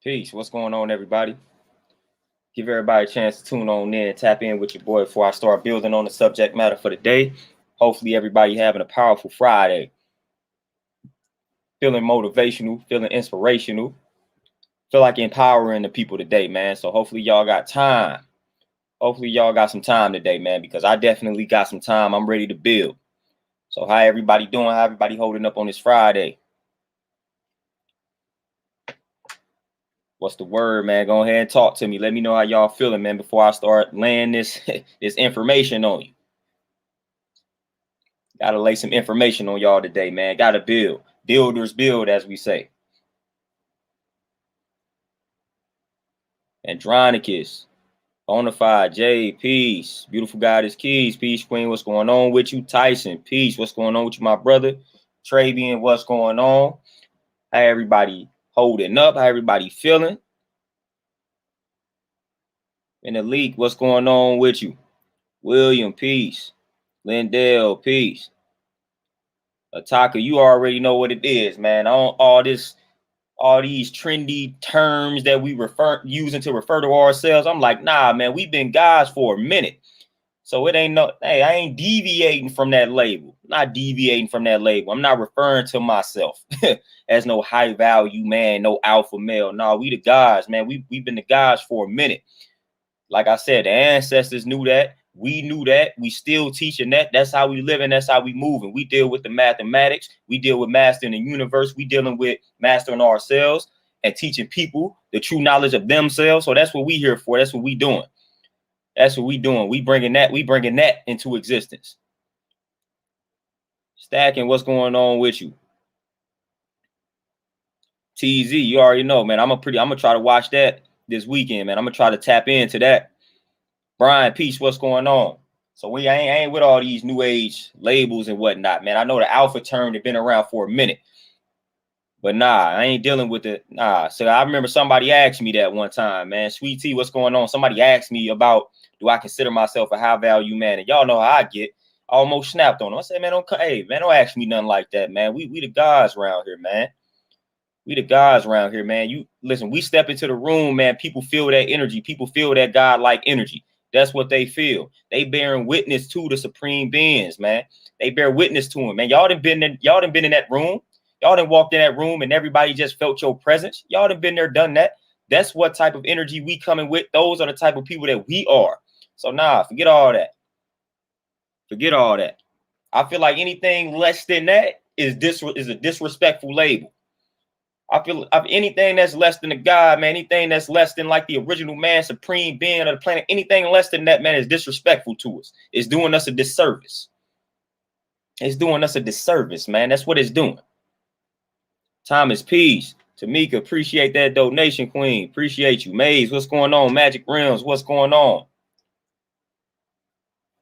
Peace. What's going on, everybody? Give everybody a chance to tune on in, tap in with your boy before I start building on the subject matter for the day. Hopefully, everybody having a powerful Friday. Feeling motivational, feeling inspirational. Feel like empowering the people today, man. So hopefully y'all got time. Hopefully y'all got some time today, man, because I definitely got some time. I'm ready to build. So how everybody doing? How everybody holding up on this Friday? What's the word, man? Go ahead and talk to me. Let me know how y'all feeling, man, before I start laying this information on you. Gotta lay some information on y'all today, man. Gotta build. Builders build, as we say. Andronicus, Bonafide, Jay, peace. Beautiful Goddess Keys, peace, Queen. What's going on with you? Tyson, peace. What's going on with you, my brother? Travian, what's going on? How everybody holding up? How everybody feeling? In the league, what's going on with you? William, peace. Lindell, peace. Ataka, you already know what it is, man. All these trendy terms that we using to refer to ourselves. I'm like, nah, man, we've been guys for a minute. So it ain't I ain't deviating from that label. Not deviating from that label. I'm not referring to myself as no high value man, no alpha male. No, we the guys, man. We've been the guys for a minute. Like I said, the ancestors knew that. We knew that. We still teaching that. That's how we live and that's how we moving. We deal with the mathematics. We deal with mastering the universe. We dealing with mastering ourselves and teaching people the true knowledge of themselves. So that's what we here for. That's what we doing. That's what we doing. We bringing that into existence. Stacking, what's going on with you? TZ, you already know, man. I'm gonna try to watch that this weekend, man. I'm gonna try to tap into that. Brian, peace, what's going on? So I ain't with all these new age labels and whatnot, man. I know the alpha term has been around for a minute, but nah, I ain't dealing with it. Nah. So I remember somebody asked me that one time, man. Sweet Tea, what's going on? Somebody asked me about, do I consider myself a high value man? And y'all know how I get. I almost snapped on them. I said, man, don't ask me nothing like that, man. We the guys around here, man. We the guys around here, man. You listen, we step into the room, man. People feel that energy. People feel that God-like energy. That's what they feel. They bearing witness to the supreme beings, man. They bear witness to him, man. Y'all done been in that room. Y'all done walked in that room and everybody just felt your presence. Y'all done been there, done that. That's what type of energy we coming with. Those are the type of people that we are. So nah, forget all that. Forget all that. I feel like anything less than that is a disrespectful label. I feel anything that's less than a God, man, anything that's less than like the original man, supreme being of the planet, anything less than that, man, is disrespectful to us. It's doing us a disservice. It's doing us a disservice, man. That's what it's doing. Thomas, peace. Tamika, appreciate that donation, Queen. Appreciate you. Maze, what's going on? Magic Realms, what's going on?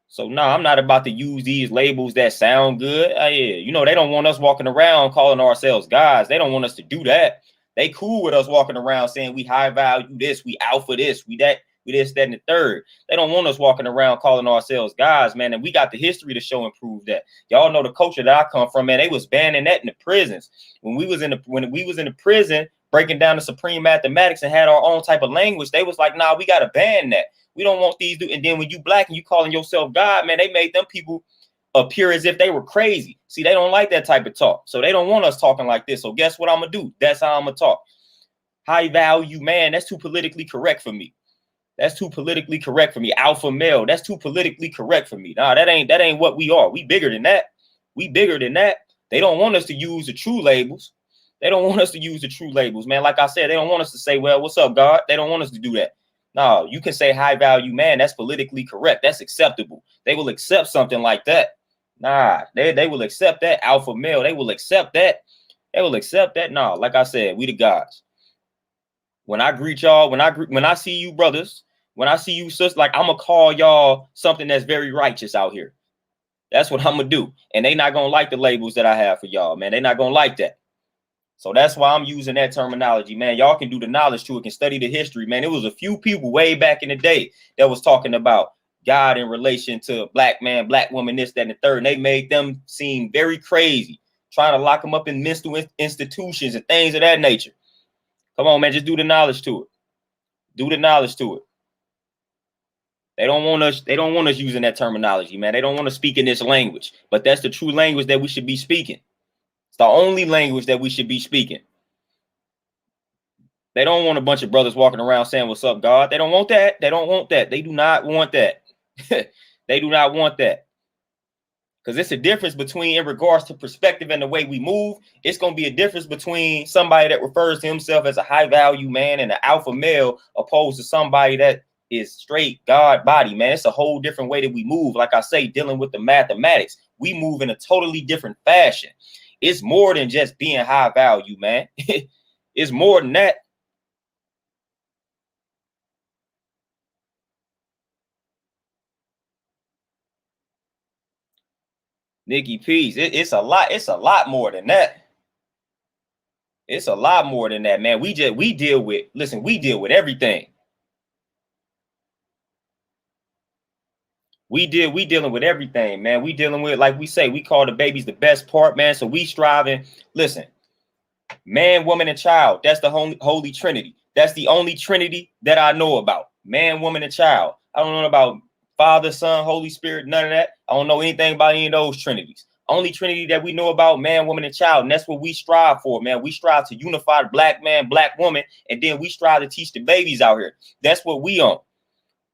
So no, I'm not about to use these labels that sound good. Yeah, you know, they don't want us walking around calling ourselves guys. They don't want us to do that. They cool with us walking around saying we high value this, we alpha this, we that, we this, that, and the third. They don't want us walking around calling ourselves guys, man. And we got the history to show and prove that. Y'all know the culture that I come from, man. They was banning that in the prisons. When we was in the prison breaking down the supreme mathematics and had our own type of language, they was like, nah, we gotta ban that. We don't want these. And then when you black and you calling yourself God, man, they made them people appear as if they were crazy. See, they don't like that type of talk. So they don't want us talking like this. So guess what I'm going to do? That's how I'm going to talk. High value, man. That's too politically correct for me. That's too politically correct for me. Alpha male. That's too politically correct for me. Nah, that ain't what we are. We bigger than that. We bigger than that. They don't want us to use the true labels. They don't want us to use the true labels, man. Like I said, they don't want us to say, well, what's up, God? They don't want us to do that. No, you can say high value man. That's politically correct. That's acceptable. They will accept something like that. Nah, they will accept that. Alpha male. They will accept that. They will accept that. No, like I said, we the guys. When I greet y'all, when I see you brothers, when I see you sisters, like I'm gonna call y'all something that's very righteous out here. That's what I'm gonna do. And they not gonna like the labels that I have for y'all, man. They not gonna like that. So that's why I'm using that terminology, man. Y'all can do the knowledge to it, can study the history, man. It was a few people way back in the day that was talking about God in relation to black man, black woman, this, that, and the third. And they made them seem very crazy, trying to lock them up in mental institutions and things of that nature. Come on, man. Just do the knowledge to it. Do the knowledge to it. They don't want us using that terminology, man. They don't want to speak in this language. But that's the true language that we should be speaking. It's the only language that we should be speaking. They don't want a bunch of brothers walking around saying, "What's up, God?" They don't want that. They don't want that. They do not want that. They do not want that. Because it's a difference between, in regards to perspective and the way we move, it's going to be a difference between somebody that refers to himself as a high value man and an alpha male, opposed to somebody that is straight God body, man. It's a whole different way that we move. Like I say, dealing with the mathematics, we move in a totally different fashion. It's more than just being high value, man. It's more than that. Nikki P's. It's a lot. It's a lot more than that. It's a lot more than that, man. We deal with, listen, we deal with everything. We dealing with everything, man. We dealing with, like we say, we call the babies the best part, man. So we striving. Listen, man, woman, and child. That's the holy trinity. That's the only trinity that I know about. Man, woman, and child. I don't know about Father, Son, Holy Spirit, none of that. I don't know anything about any of those trinities. Only trinity that we know about, man, woman, and child. And that's what we strive for, man. We strive to unify the black man, black woman, and then we strive to teach the babies out here. That's what we on.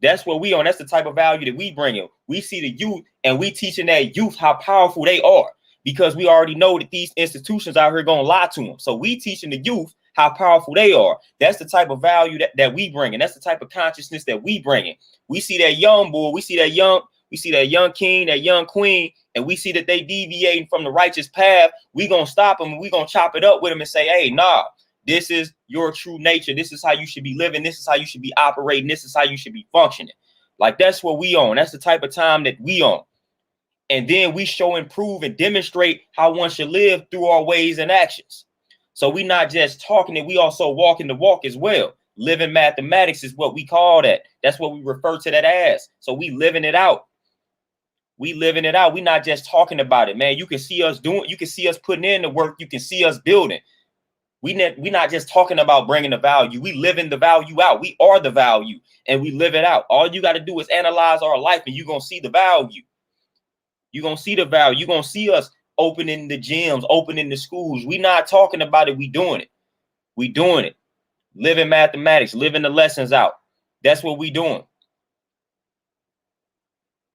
That's what we on. That's the type of value that we bring in. We see the youth and we teaching that youth how powerful they are, because we already know that these institutions out here going to lie to them. So we teaching the youth how powerful they are. That's the type of value that we bring in. That's the type of consciousness that we bring in. We see that young boy, we see that young king, that young queen, and we see that they deviating from the righteous path. We going to stop them and we going to chop it up with them and say, hey, nah, this is your true nature. This is how you should be living. This is how you should be operating. This is how you should be functioning. Like, that's what we on. That's the type of time that we on. And then we show and prove and demonstrate how one should live through our ways and actions. So we not just talking it, we also walking the walk as well. Living mathematics is what we call that. That's what we refer to that as. So we living it out. We living it out. We not just talking about it, man. You can see us doing, you can see us putting in the work. You can see us building. We not just talking about bringing the value. We living the value out. We are the value and we live it out. All you got to do is analyze our life and you're going to see the value. You're going to see the value. You're going to see us opening the gyms, opening the schools. We not talking about it. We doing it. We doing it. Living mathematics, living the lessons out. That's what we doing.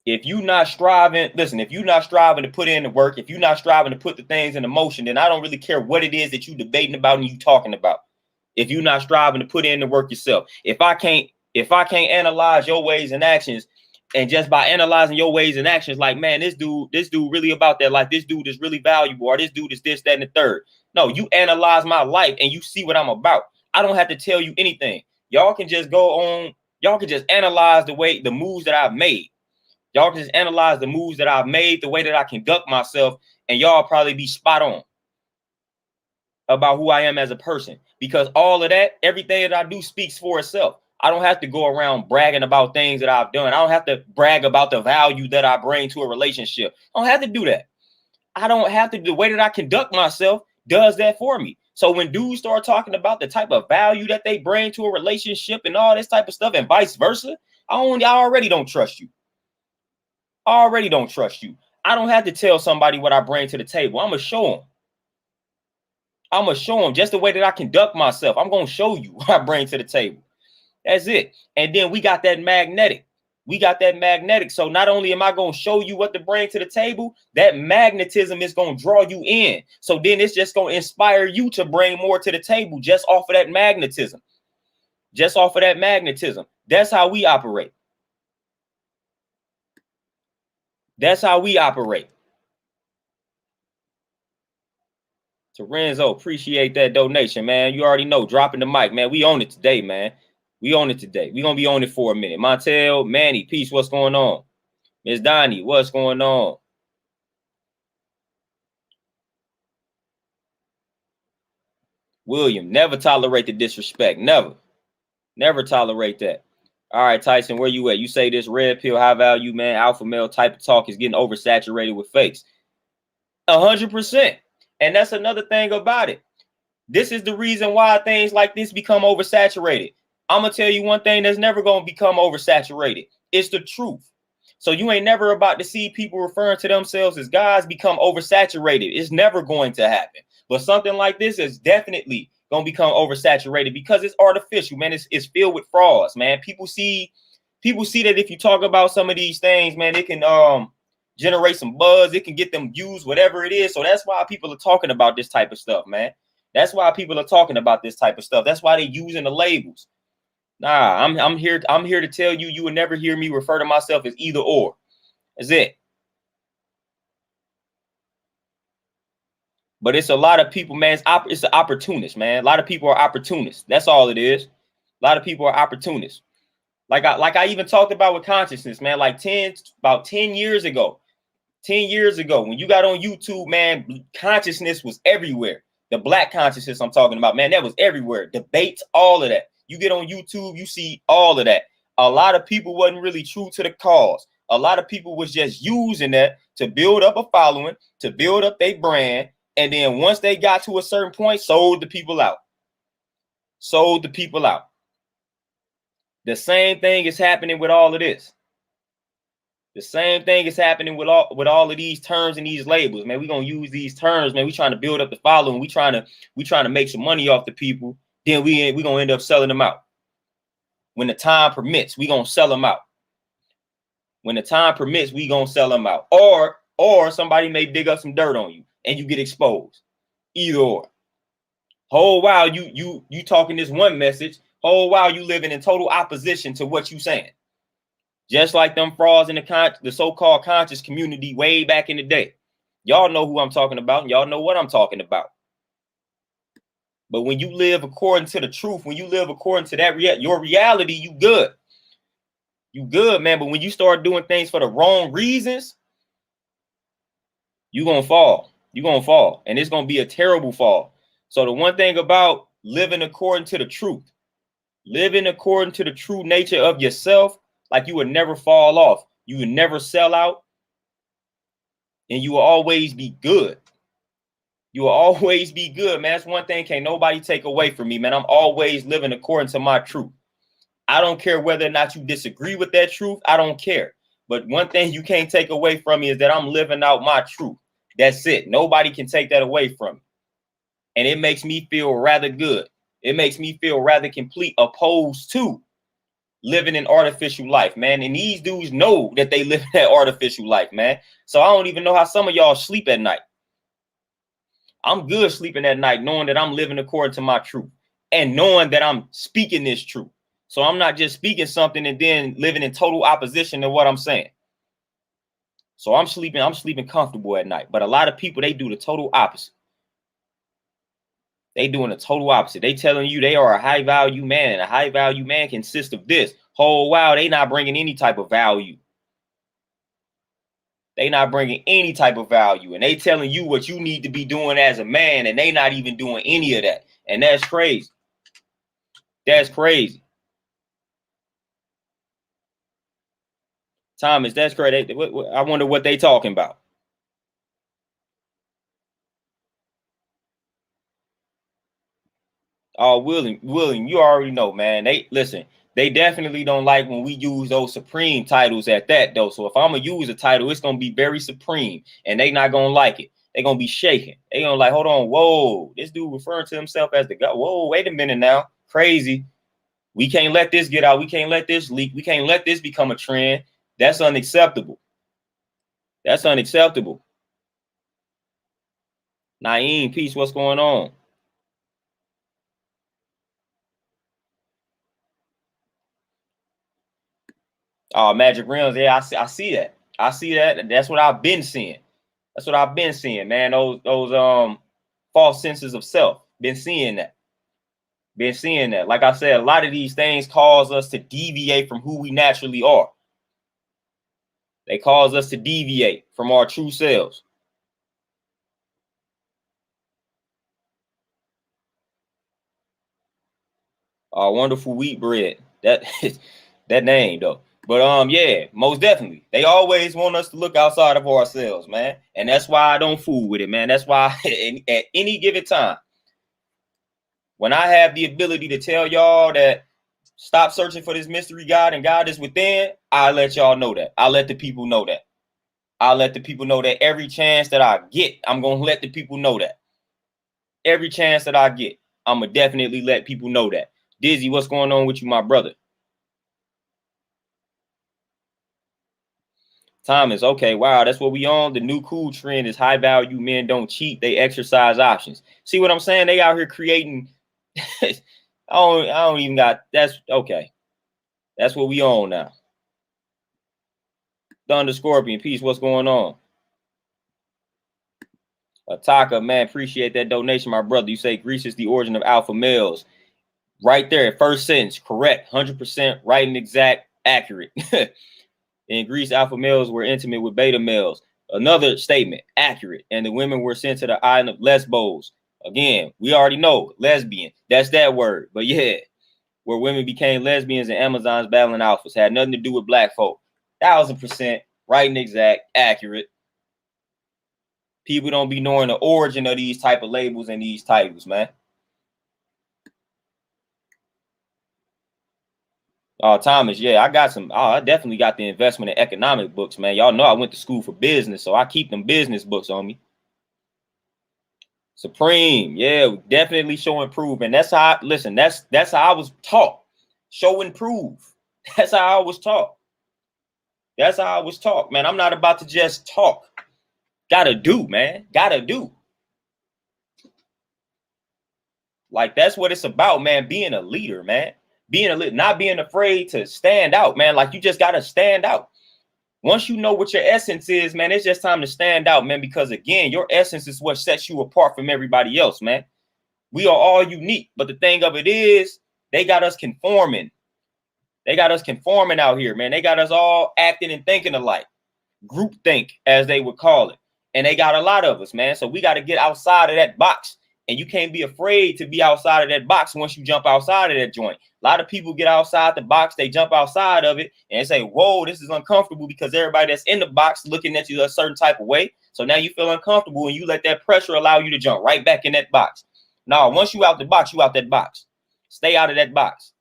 If you not striving, listen, if you're not striving to put in the work, if you're not striving to put the things into motion, then I don't really care what it is that you debating about and you talking about. If you're not striving to put in the work yourself, if I can't analyze your ways and actions, and just by analyzing your ways and actions, like, man, this dude really about that. Like, this dude is really valuable, or this dude is this, that, and the third. No, you analyze my life and you see what I'm about. I don't have to tell you anything. Y'all can just go on. Y'all can just analyze the moves that I've made. Y'all can just analyze the moves that I've made, the way that I conduct myself, and y'all probably be spot on about who I am as a person. Because all of that, everything that I do speaks for itself. I don't have to go around bragging about things that I've done. I don't have to brag about the value that I bring to a relationship. I don't have to do that. I don't have to. The way that I conduct myself does that for me. So when dudes start talking about the type of value that they bring to a relationship and all this type of stuff and vice versa, I already don't trust you. I already don't trust you. I don't have to tell somebody what I bring to the table. I'm going to show them. I'm going to show them just the way that I conduct myself. I'm going to show you what I bring to the table. That's it. And then we got that magnetic. So not only am I going to show you what to bring to the table, that magnetism is going to draw you in. So then it's just going to inspire you to bring more to the table just off of that magnetism. That's how we operate. Terenzo, appreciate that donation, man. You already know, dropping the mic, man. We on it today, man. We on it today. We gonna be on it for a minute. Montel, Manny, peace. What's going on? Miss Donnie, what's going on? William, never tolerate the disrespect. Never tolerate that. All right, Tyson, where you at? You say this red pill, high value, man, alpha male type of talk is getting oversaturated with fakes. 100%. And that's another thing about it. This is the reason why things like this become oversaturated. I'm going to tell you one thing that's never going to become oversaturated. It's the truth. So you ain't never about to see people referring to themselves as gods become oversaturated. It's never going to happen. But something like this is definitely going to become oversaturated because it's artificial, man. It's filled with frauds, man. People see that if you talk about some of these things, man, it can generate some buzz. It can get them views, whatever it is. So that's why people are talking about this type of stuff, man. That's why people are talking about this type of stuff. That's why they're using the labels. Nah, I'm here to tell you, you will never hear me refer to myself as either or. That's it. But it's a lot of people, man. It's an opportunist, man. A lot of people are opportunists. That's all it is. A lot of people are opportunists. Like I even talked about with consciousness, man. Like about 10 years ago. 10 years ago, when you got on YouTube, man, consciousness was everywhere. The black consciousness I'm talking about, man, that was everywhere. Debates, all of that. You get on YouTube, you see all of that. A lot of people wasn't really true to the cause. A lot of people was just using that to build up a following, to build up their brand. And then once they got to a certain point, sold the people out. Sold the people out. The same thing is happening with all of this. The same thing is happening with all of these terms and these labels, man. We're gonna use these terms, man. We trying to build up the following. We trying to make some money off the people. Then we gonna end up selling them out. When the time permits, we gonna sell them out. When the time permits, we gonna sell them out. Or somebody may dig up some dirt on you and you get exposed. Either or. Whole while you talking this one message, whole while you living in total opposition to what you saying. Just like them frauds in the so-called conscious community way back in the day. Y'all know who I'm talking about, and y'all know what I'm talking about. But when you live according to the truth, when you live according to that your reality, you good. You good, man. But when you start doing things for the wrong reasons, you're going to fall. You're going to fall. And it's going to be a terrible fall. So the one thing about living according to the truth, living according to the true nature of yourself, like you would never fall off. You would never sell out. And you will always be good. You will always be good, man. That's one thing can't nobody take away from me, man. I'm always living according to my truth. I don't care whether or not you disagree with that truth. I don't care. But one thing you can't take away from me is that I'm living out my truth. That's it. Nobody can take that away from me. And it makes me feel rather good. It makes me feel rather complete, opposed to living an artificial life, man. And these dudes know that they live that artificial life, man. So I don't even know how some of y'all sleep at night. I'm good sleeping at night knowing that I'm living according to my truth and knowing that I'm speaking this truth. So I'm not just speaking something and then living in total opposition to what I'm saying. So I'm sleeping comfortable at night. But a lot of people, they do the total opposite. They doing the total opposite. They telling you they are a high value man, and a high value man consists of this. Whole while they not bringing any type of value. They not bringing any type of value, and they telling you what you need to be doing as a man, and they not even doing any of that. And that's crazy. That's crazy. Thomas, that's crazy. I wonder what they talking about. Oh, William, you already know, man. They definitely don't like when we use those supreme titles at that, though. So if I'm gonna use a title, it's gonna be very supreme, and they not gonna like it. They gonna be shaking. They gonna like, hold on, whoa, this dude referring to himself as the God. Whoa, wait a minute now, crazy. We can't let this get out. We can't let this leak. We can't let this become a trend. That's unacceptable. That's unacceptable. Naeem, peace. What's going on? Oh, Magic Rims. Yeah, I see that. I see that. That's what I've been seeing. That's what I've been seeing, man. Those false senses of self. Been seeing that. Been seeing that. Like I said, a lot of these things cause us to deviate from who we naturally are. They cause us to deviate from our true selves. Wonderful wheat bread. That that name though. But yeah, most definitely. They always want us to look outside of ourselves, man. And that's why I don't fool with it, man. That's why at any given time, When I have the ability to tell y'all that stop searching for this mystery God and God is within, I let y'all know that. I let the people know that. I let the people know that every chance that I get, I'm going to let the people know that. Every chance that I get, I'm going to definitely let people know that. Dizzy, what's going on with you, my brother? Thomas, okay, wow, that's what we on. The new cool trend is high value men don't cheat, they exercise options. See what I'm saying? They out here creating. I don't even got. That's okay. That's what we on now. Thunder Scorpion, peace. What's going on? Ataka, man, appreciate that donation, my brother. You say Greece is the origin of alpha males. Right there, first sentence, correct, 100% right and exact, accurate. In Greece, alpha males were intimate with beta males. Another statement, accurate. And the women were sent to the island of Lesbos. Again, we already know, lesbian. That's that word. But yeah, where women became lesbians and Amazons battling alphas. Had nothing to do with black folk. 1000% right and exact, accurate. People don't be knowing the origin of these type of labels and these titles, man. Oh, Thomas, yeah, I got some. Oh, I definitely got the investment in economic books, man. Y'all know I went to school for business, so I keep them business books on me. Supreme, yeah, definitely show and prove. And that's how, listen, that's how I was taught. Show and prove. That's how I was taught. That's how I was taught, man. I'm not about to just talk. Gotta do, man. Gotta do. Like, that's what it's about, man. Being a leader, man. Being a leader, not being afraid to stand out, man. Like, you just gotta stand out. Once you know what your essence is, man, it's just time to stand out, man, because, again, your essence is what sets you apart from everybody else, man. We are all unique, but the thing of it is, they got us conforming. They got us conforming out here, man. They got us all acting and thinking alike. Group think, as they would call it. And they got a lot of us, man. So we got to get outside of that box. And you can't be afraid to be outside of that box once you jump outside of that joint. A lot of people get outside the box, they jump outside of it and say, whoa, this is uncomfortable, because everybody that's in the box looking at you a certain type of way. So now you feel uncomfortable and you let that pressure allow you to jump right back in that box. Now, once you out the box, you out that box. Stay out of that box.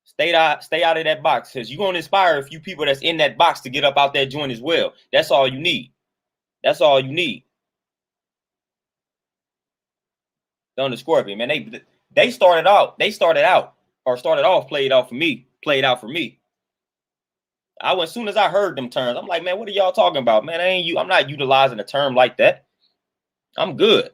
Stay out of that box, because you're going to inspire a few people that's in that box to get up out that joint as well. That's all you need. That's all you need. Thunder Scorpion, man, they started off, played out for me. I went, as soon as I heard them terms, I'm like, man, what are y'all talking about, man? I'm not utilizing a term like that. I'm good.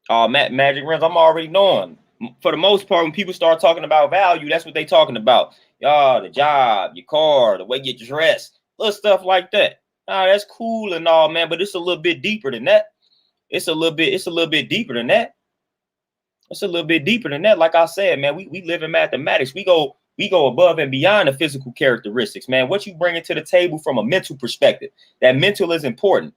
Magic rims, I'm already knowing. For the most part, when people start talking about value, that's what they talking about. Y'all, the job, your car, the way you dress, little stuff like that. That's cool and all, man, but it's a little bit deeper than that. It's a little bit deeper than that. It's a little bit deeper than that. Like I said, man, we live in mathematics. We go above and beyond the physical characteristics, man. What you bring to the table from a mental perspective. That mental is important.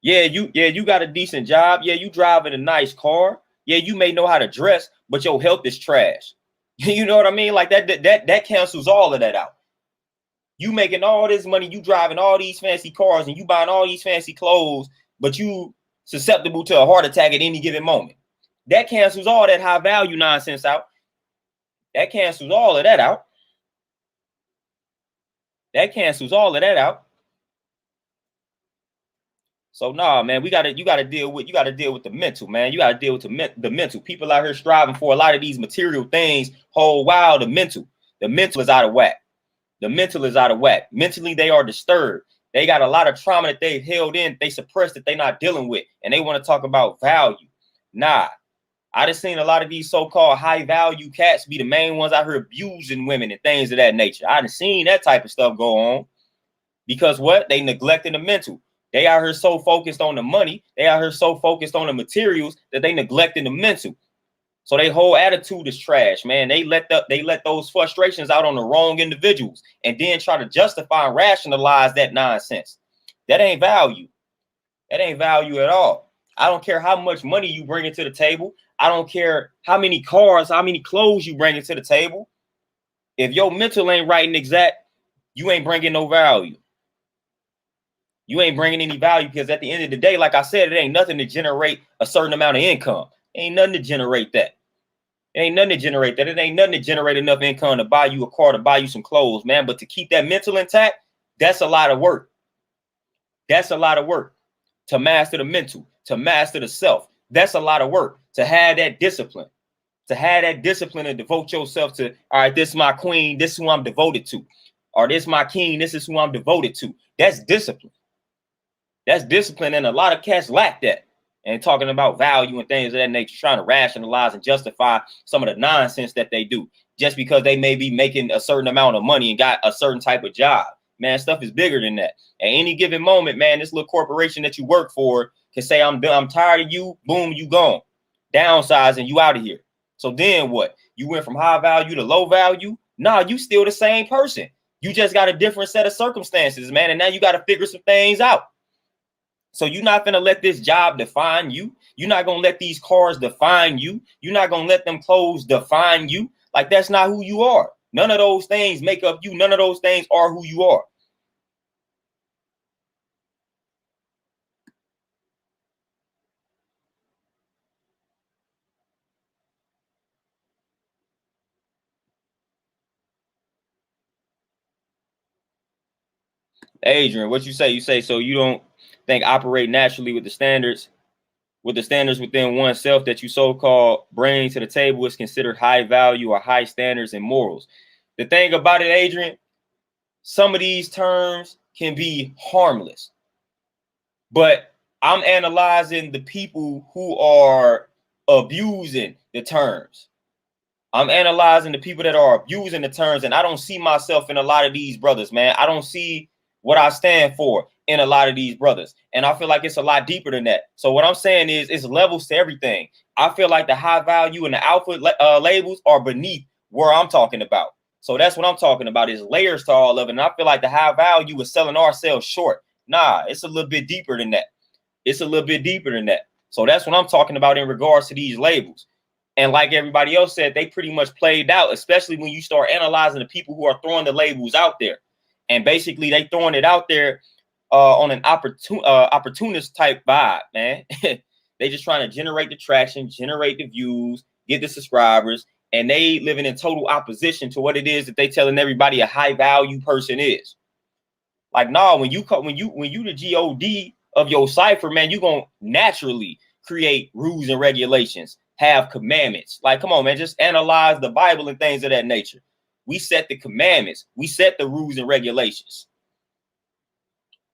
Yeah, you got a decent job. Yeah, you driving a nice car. Yeah, you may know how to dress, but your health is trash. You know what I mean? Like that cancels all of that out. You making all this money, you driving all these fancy cars, and you buying all these fancy clothes, but you susceptible to a heart attack at any given moment. That cancels all that high value nonsense out. That cancels all of that out. That cancels all of that out. So nah, man, you gotta deal with the mental, man. You gotta deal with the mental. People out here striving for a lot of these material things. Oh wow, the mental is out of whack. The mental is out of whack. Mentally, they are disturbed. They got a lot of trauma that they've held in, they suppressed, that they're not dealing with, and they want to talk about value. Nah, I just seen a lot of these so-called high value cats be the main ones out here abusing women and things of that nature. I done seen that type of stuff go on, because what? They neglecting the mental. They out here so focused on the money, they out here so focused on the materials that they neglecting the mental. So their whole attitude is trash, man. They let those frustrations out on the wrong individuals and then try to justify and rationalize that nonsense. That ain't value. That ain't value at all. I don't care how much money you bring into the table. I don't care how many cars, how many clothes you bring into the table. If your mental ain't right and exact, you ain't bringing no value. You ain't bringing any value because at the end of the day, like I said, it ain't nothing to generate a certain amount of income. Ain't nothing to generate that. It ain't nothing to generate that. It ain't nothing to generate enough income to buy you a car, to buy you some clothes, man. But to keep that mental intact, that's a lot of work. That's a lot of work. To master the mental, to master the self, that's a lot of work. To have that discipline, and devote yourself to, all right, this is my queen, this is who I'm devoted to. Or this is my king, this is who I'm devoted to. That's discipline. That's discipline, and a lot of cats lack that. And talking about value and things of that nature, trying to rationalize and justify some of the nonsense that they do just because they may be making a certain amount of money and got a certain type of job. Man, stuff is bigger than that. At any given moment, man, this little corporation that you work for can say, I'm tired of you. Boom, you gone. Downsizing, you out of here. So then what? You went from high value to low value? Nah, you still the same person. You just got a different set of circumstances, man. And now you got to figure some things out. So you're not going to let this job define you. You're not going to let these cars define you. You're not going to let them clothes define you. Like, that's not who you are. None of those things make up you. None of those things are who you are. Adrian, what you say? You say, so you don't think operate naturally with the standards within oneself that you so-called bring to the table is considered high value or high standards and morals. The thing about it, Adrian, some of these terms can be harmless, but I'm analyzing the people who are abusing the terms. I'm analyzing the people that are abusing the terms, and I don't see myself in a lot of these brothers, man. I don't see what I stand for in a lot of these brothers. And I feel like it's a lot deeper than that. So what I'm saying is it's levels to everything. I feel like the high value and the alpha labels are beneath where I'm talking about. So that's what I'm talking about, is layers to all of it. And I feel like the high value is selling ourselves short. Nah, it's a little bit deeper than that. It's a little bit deeper than that. So that's what I'm talking about in regards to these labels. And like everybody else said, they pretty much played out, especially when you start analyzing the people who are throwing the labels out there. And basically they throwing it out there on an opportunist type vibe, man. They just trying to generate the traction, generate the views, get the subscribers, and they living in total opposition to what it is that they telling everybody a high value person is. Like, nah, when you the God of your cipher, man, you gonna naturally create rules and regulations, have commandments. Like, come on, man, just analyze the Bible and things of that nature. We set the commandments, we set the rules and regulations.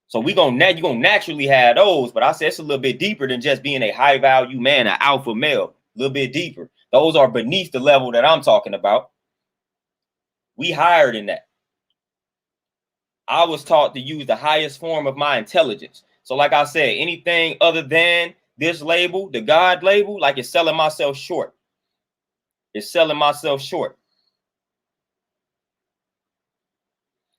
So you're gonna naturally have those, but I said it's a little bit deeper than just being a high value man, an alpha male. A little bit deeper. Those are beneath the level that I'm talking about. We higher than that. I was taught to use the highest form of my intelligence. So like I said, anything other than this label, the God label, like, it's selling myself short. It's selling myself short.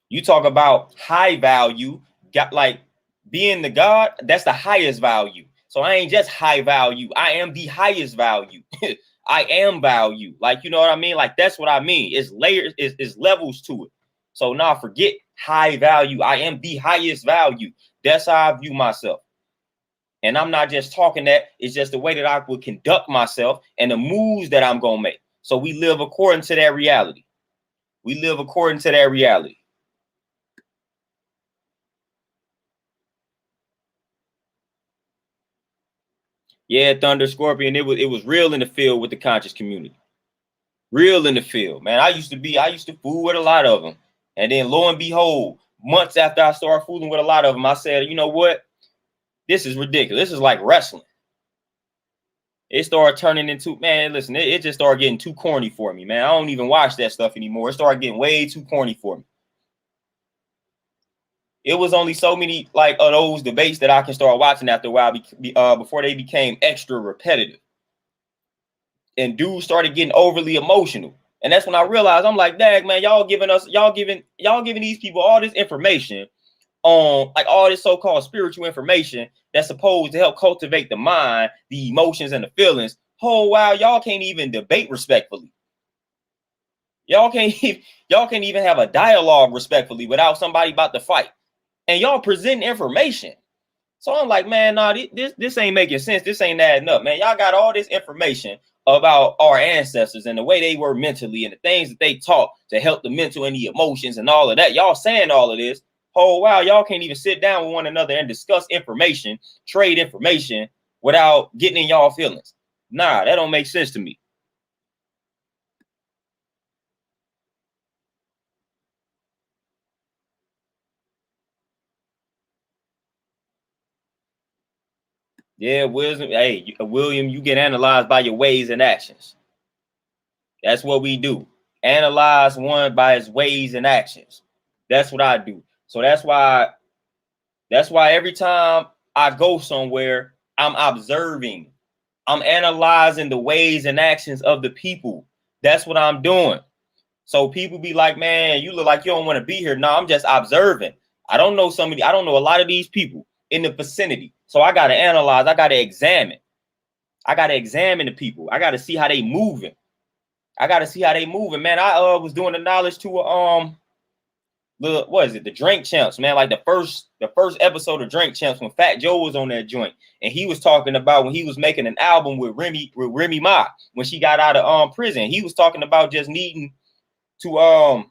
You talk about high value, got like being the God, that's the highest value. So I ain't just high value. I am the highest value. I am value. Like, you know what I mean? Like, that's what I mean. It's layers, it's levels to it. So now forget high value. I am the highest value. That's how I view myself. And I'm not just talking that, it's just the way that I would conduct myself and the moves that I'm going to make. So we live according to that reality. We live according to that reality. Yeah, Thunder Scorpion, it was real in the field with the conscious community. Real in the field, man. I used to fool with a lot of them. And then lo and behold, months after I started fooling with a lot of them, I said, you know what? This is ridiculous. This is like wrestling. It started turning into, man, listen, it just started getting too corny for me, man. I don't even watch that stuff anymore. It started getting way too corny for me. It was only so many like of those debates that I can start watching after a while before they became extra repetitive. And dudes started getting overly emotional. And that's when I realized, I'm like, dang, man, y'all giving these people all this information on, like, all this so-called spiritual information that's supposed to help cultivate the mind, the emotions, and the feelings. Oh, wow, y'all can't even debate respectfully. Y'all can't even have a dialogue respectfully without somebody about to fight. and y'all present information. So I'm like, man, nah, this ain't making sense. This ain't adding up, man. Y'all got all this information about our ancestors and the way they were mentally and the things that they taught to help the mental and the emotions and all of that. Y'all saying all of this. Oh, wow, y'all can't even sit down with one another and discuss information, trade information without getting in y'all feelings. Nah, that don't make sense to me. Yeah, wisdom. Hey, William, you get analyzed by your ways and actions. That's what we do. Analyze one by his ways and actions. That's what I do. So that's why every time I go somewhere, I'm observing. I'm analyzing the ways and actions of the people. That's what I'm doing. So people be like, man, you look like you don't want to be here. No, I'm just observing. I don't know a lot of these people in the vicinity. So I gotta analyze, I gotta examine. I gotta examine the people. I gotta see how they moving. Man, I was doing the knowledge to the Drink Champs, man. Like the first episode of Drink Champs when Fat Joe was on that joint, and he was talking about when he was making an album with Remy Ma when she got out of prison. He was talking about just needing to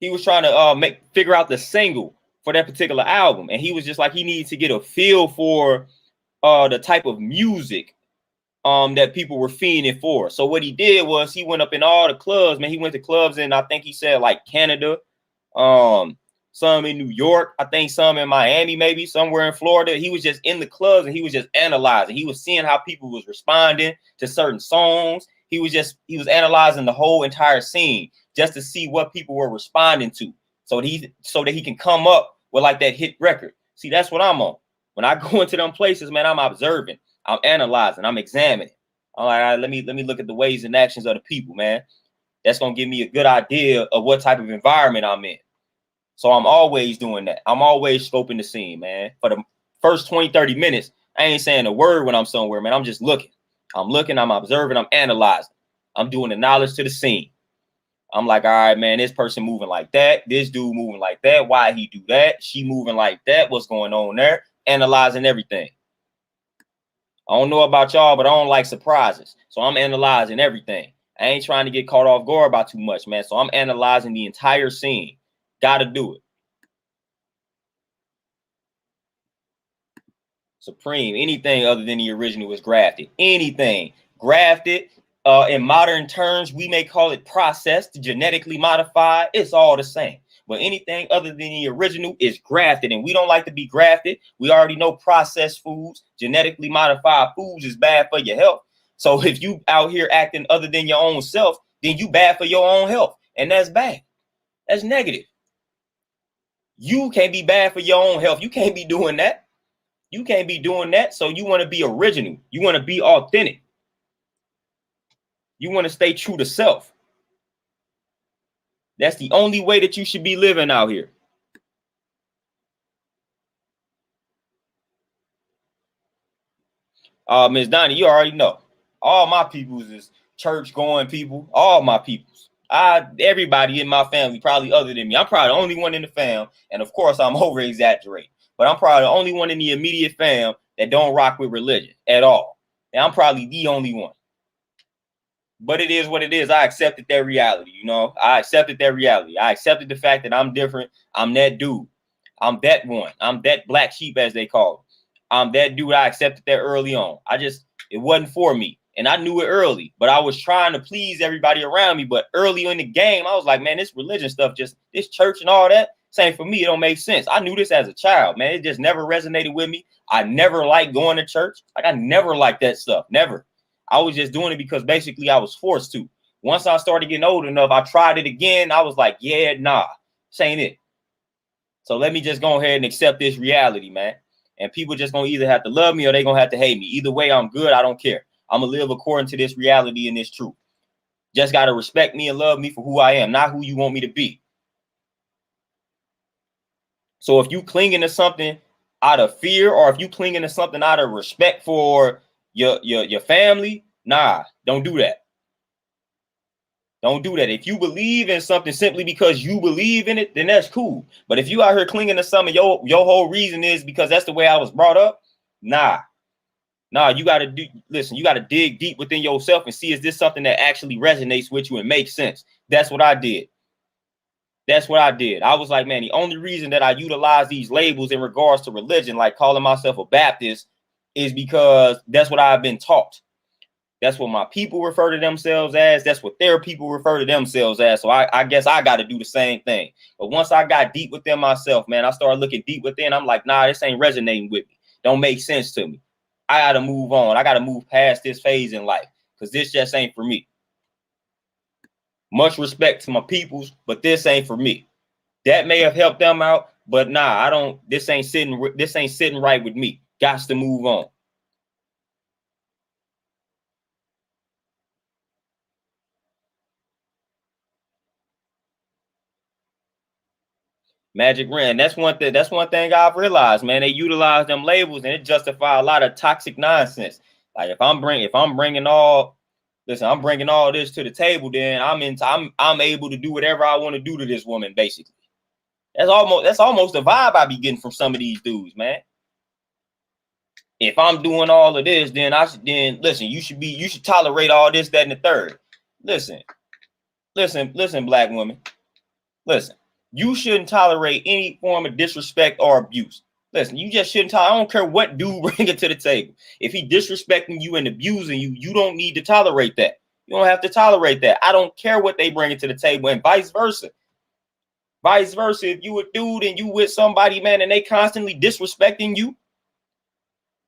he was trying to figure out the single for that particular album, and he was just like he needed to get a feel for the type of music that people were fiending for. So what he did was he went up in all the clubs, man. He went to clubs in, I think he said like Canada, some in New York, I think some in Miami, maybe somewhere in Florida. He was just in the clubs and he was just analyzing. He was seeing how people was responding to certain songs. He was analyzing the whole entire scene just to see what people were responding to, so that he can come up with like that hit record. See, that's what I'm on. When I go into them places, man, I'm observing. I'm analyzing, I'm examining. All right, let me look at the ways and actions of the people, man. That's gonna give me a good idea of what type of environment I'm in. So I'm always doing that. I'm always scoping the scene, man. For the first 20, 30 minutes, I ain't saying a word when I'm somewhere, man. I'm just looking. I'm looking, I'm observing, I'm analyzing. I'm doing the knowledge to the scene. I'm like, all right, man, this person moving like that. This dude moving like that. Why he do that? She moving like that. What's going on there? Analyzing everything. I don't know about y'all, but I don't like surprises. So I'm analyzing everything. I ain't trying to get caught off guard by too much, man. So I'm analyzing the entire scene. Got to do it. Supreme. Anything other than the original is grafted. Anything grafted. In modern terms, we may call it processed, genetically modified. It's all the same. But anything other than the original is grafted, and we don't like to be grafted. We already know processed foods, genetically modified foods is bad for your health. So if you out here acting other than your own self, then you bad for your own health, and that's bad. That's negative. You can't be bad for your own health. You can't be doing that. You can't be doing that. So you want to be original. You want to be authentic. You want to stay true to self. That's the only way that you should be living out here. Ms. Donnie, you already know. All my peoples is church going people. All my peoples. Everybody in my family, probably other than me. I'm probably the only one in the fam. And of course, I'm over exaggerating. But I'm probably the only one in the immediate fam that don't rock with religion at all. And I'm probably the only one. But it is what it is. I accepted that reality, you know. I accepted that reality. I accepted the fact that I'm different. I'm that dude. I'm that one. I'm that black sheep, as they call it. I'm that dude. I accepted that early on. It wasn't for me. And I knew it early. But I was trying to please everybody around me. But early in the game, I was like, man, this religion stuff, just this church and all that, same for me. It don't make sense. I knew this as a child, man. It just never resonated with me. I never liked going to church. Like, I never liked that stuff. Never. I was just doing it because basically I was forced to. Once I started getting old enough, I tried it again. I was like, yeah, nah, this ain't it. So let me just go ahead and accept this reality, man. And people just gonna either have to love me or they gonna have to hate me. Either way, I'm good. I don't care. I'm gonna live according to this reality and this truth. Just gotta respect me and love me for who I am, not who you want me to be. So if you clinging to something out of fear, or if you clinging to something out of respect for your family, nah, don't do that. Don't do that. If you believe in something simply because you believe in it, then that's cool. But if you out here clinging to something, your whole reason is because that's the way I was brought up, nah. Nah, you gotta listen, you gotta dig deep within yourself and see, is this something that actually resonates with you and makes sense? That's what I did. That's what I did. I was like, man, the only reason that I utilize these labels in regards to religion, like calling myself a Baptist, is because that's what I've been taught. That's what my people refer to themselves as. That's what their people refer to themselves as. So I guess I got to do the same thing. But once I got deep within myself, man, I started looking deep within. I'm like, nah, this ain't resonating with me. Don't make sense to me. I got to move on. I got to move past this phase in life because this just ain't for me. Much respect to my peoples, but this ain't for me. That may have helped them out, but nah, I don't. This ain't sitting right with me. Got to move on. Magic Ren. That's one thing. That's one thing I've realized, man. They utilize them labels and it justify a lot of toxic nonsense. Like if I'm bringing all, listen, I'm bringing all this to the table, then I'm able to do whatever I want to do to this woman. Basically, that's almost the vibe I be getting from some of these dudes, man. If I'm doing all of this, then listen. You should tolerate all this, that, and the third. Listen, black women. Listen, you shouldn't tolerate any form of disrespect or abuse. Listen, you just shouldn't tolerate. I don't care what dude bring it to the table. If he disrespecting you and abusing you, you don't need to tolerate that. You don't have to tolerate that. I don't care what they bring it to the table, and vice versa. Vice versa, if you a dude and you with somebody, man, and they constantly disrespecting you,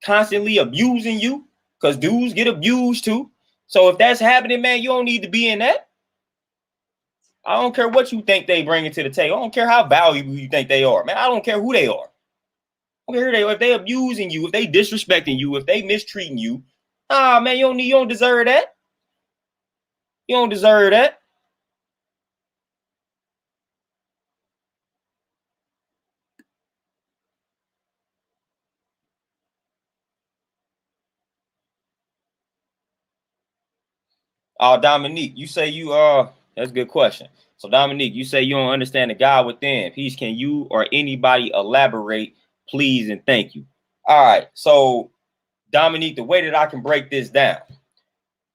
constantly abusing you, because dudes get abused too. So if that's happening, man, you don't need to be in that. I don't care what you think they bring it to the table. I don't care how valuable you think they are, man. I don't care who they are. I don't care who they are. If they abusing you, if they disrespecting you, if they mistreating you, man, you don't deserve that. You don't deserve that. Dominique, you say that's a good question. So Dominique, you say you don't understand the God within. Peace, can you or anybody elaborate, please, and thank you. All right. So Dominique, the way that I can break this down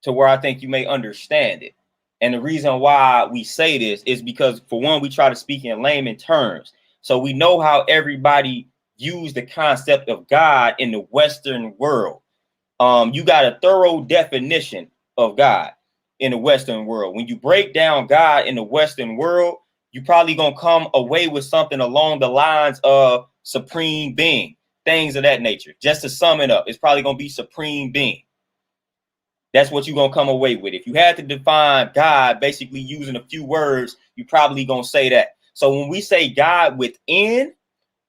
to where I think you may understand it. And the reason why we say this is because, for one, we try to speak in layman terms. So we know how everybody views the concept of God in the Western world. You got a thorough definition of God in the Western world. When you break down God in the Western world, you probably gonna come away with something along the lines of supreme being, things of that nature. Just to sum it up, it's probably gonna be supreme being. That's what you're gonna come away with. If you had to define God basically using a few words, you probably gonna say that. So when we say God within,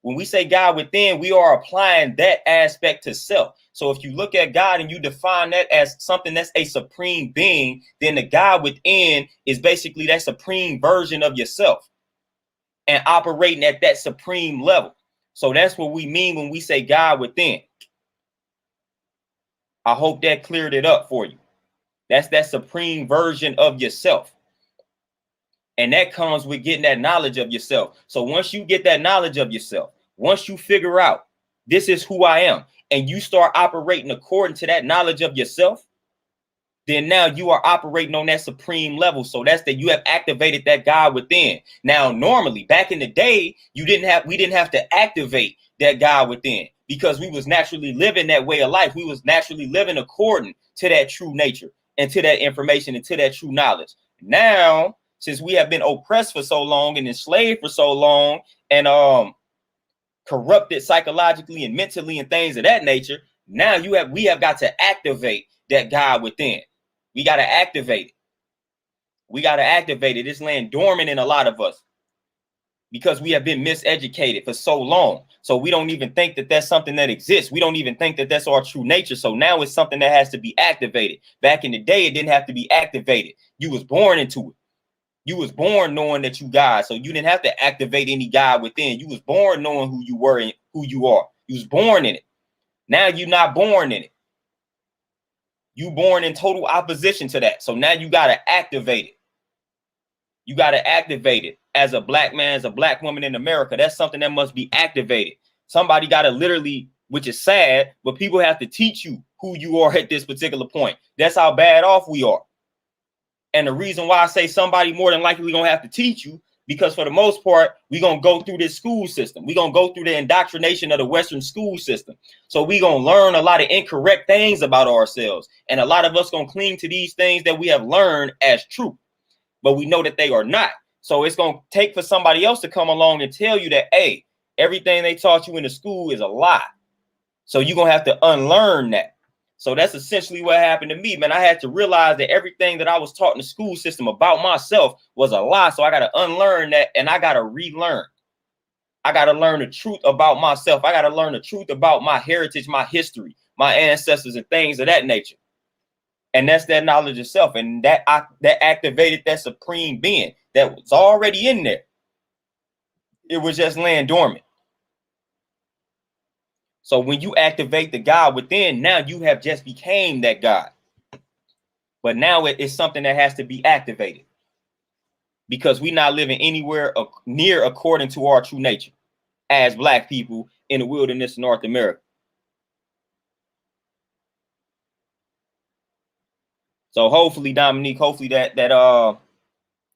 we are applying that aspect to self. So if you look at God and you define that as something that's a supreme being, then the God within is basically that supreme version of yourself and operating at that supreme level. So that's what we mean when we say God within. I hope that cleared it up for you. That's that supreme version of yourself. And that comes with getting that knowledge of yourself. So once you get that knowledge of yourself, once you figure out this is who I am, and you start operating according to that knowledge of yourself, then now you are operating on that supreme level. So that's that you have activated that God within. Now, normally back in the day, we didn't have to activate that God within because we was naturally living that way of life. We was naturally living according to that true nature and to that information and to that true knowledge. Now, since we have been oppressed for so long and enslaved for so long and corrupted psychologically and mentally and things of that nature, now we have got to activate that God within. We got to activate it. We got to activate it. It's laying dormant in a lot of us because we have been miseducated for so long. So we don't even think that that's something that exists. We don't even think that that's our true nature. So now it's something that has to be activated. Back in the day, it didn't have to be activated. You was born into it. You was born knowing that you God. So you didn't have to activate any God within. You was born knowing who you were and who you are. You was born in it. Now you're not born in it. You born in total opposition to that. So now you got to activate it. You got to activate it as a black man, as a black woman in America. That's something that must be activated. Somebody got to literally, which is sad, but people have to teach you who you are at this particular point. That's how bad off we are. And the reason why I say somebody more than likely going to have to teach you, because for the most part, we're going to go through this school system. We're going to go through the indoctrination of the Western school system. So we're going to learn a lot of incorrect things about ourselves. And a lot of us going to cling to these things that we have learned as truth, but we know that they are not. So it's going to take for somebody else to come along and tell you that, hey, everything they taught you in the school is a lie. So you're going to have to unlearn that. So that's essentially what happened to me, man. I had to realize that everything that I was taught in the school system about myself was a lie. So I got to unlearn that, and I got to relearn. I got to learn the truth about myself. I got to learn the truth about my heritage, my history, my ancestors, and things of that nature. And that's that knowledge of self. And that activated that supreme being that was already in there. It was just laying dormant. So when you activate the God within, now you have just became that God. But now it is something that has to be activated, because we're not living anywhere near according to our true nature as black people in the wilderness of North America. So hopefully, Dominique, hopefully that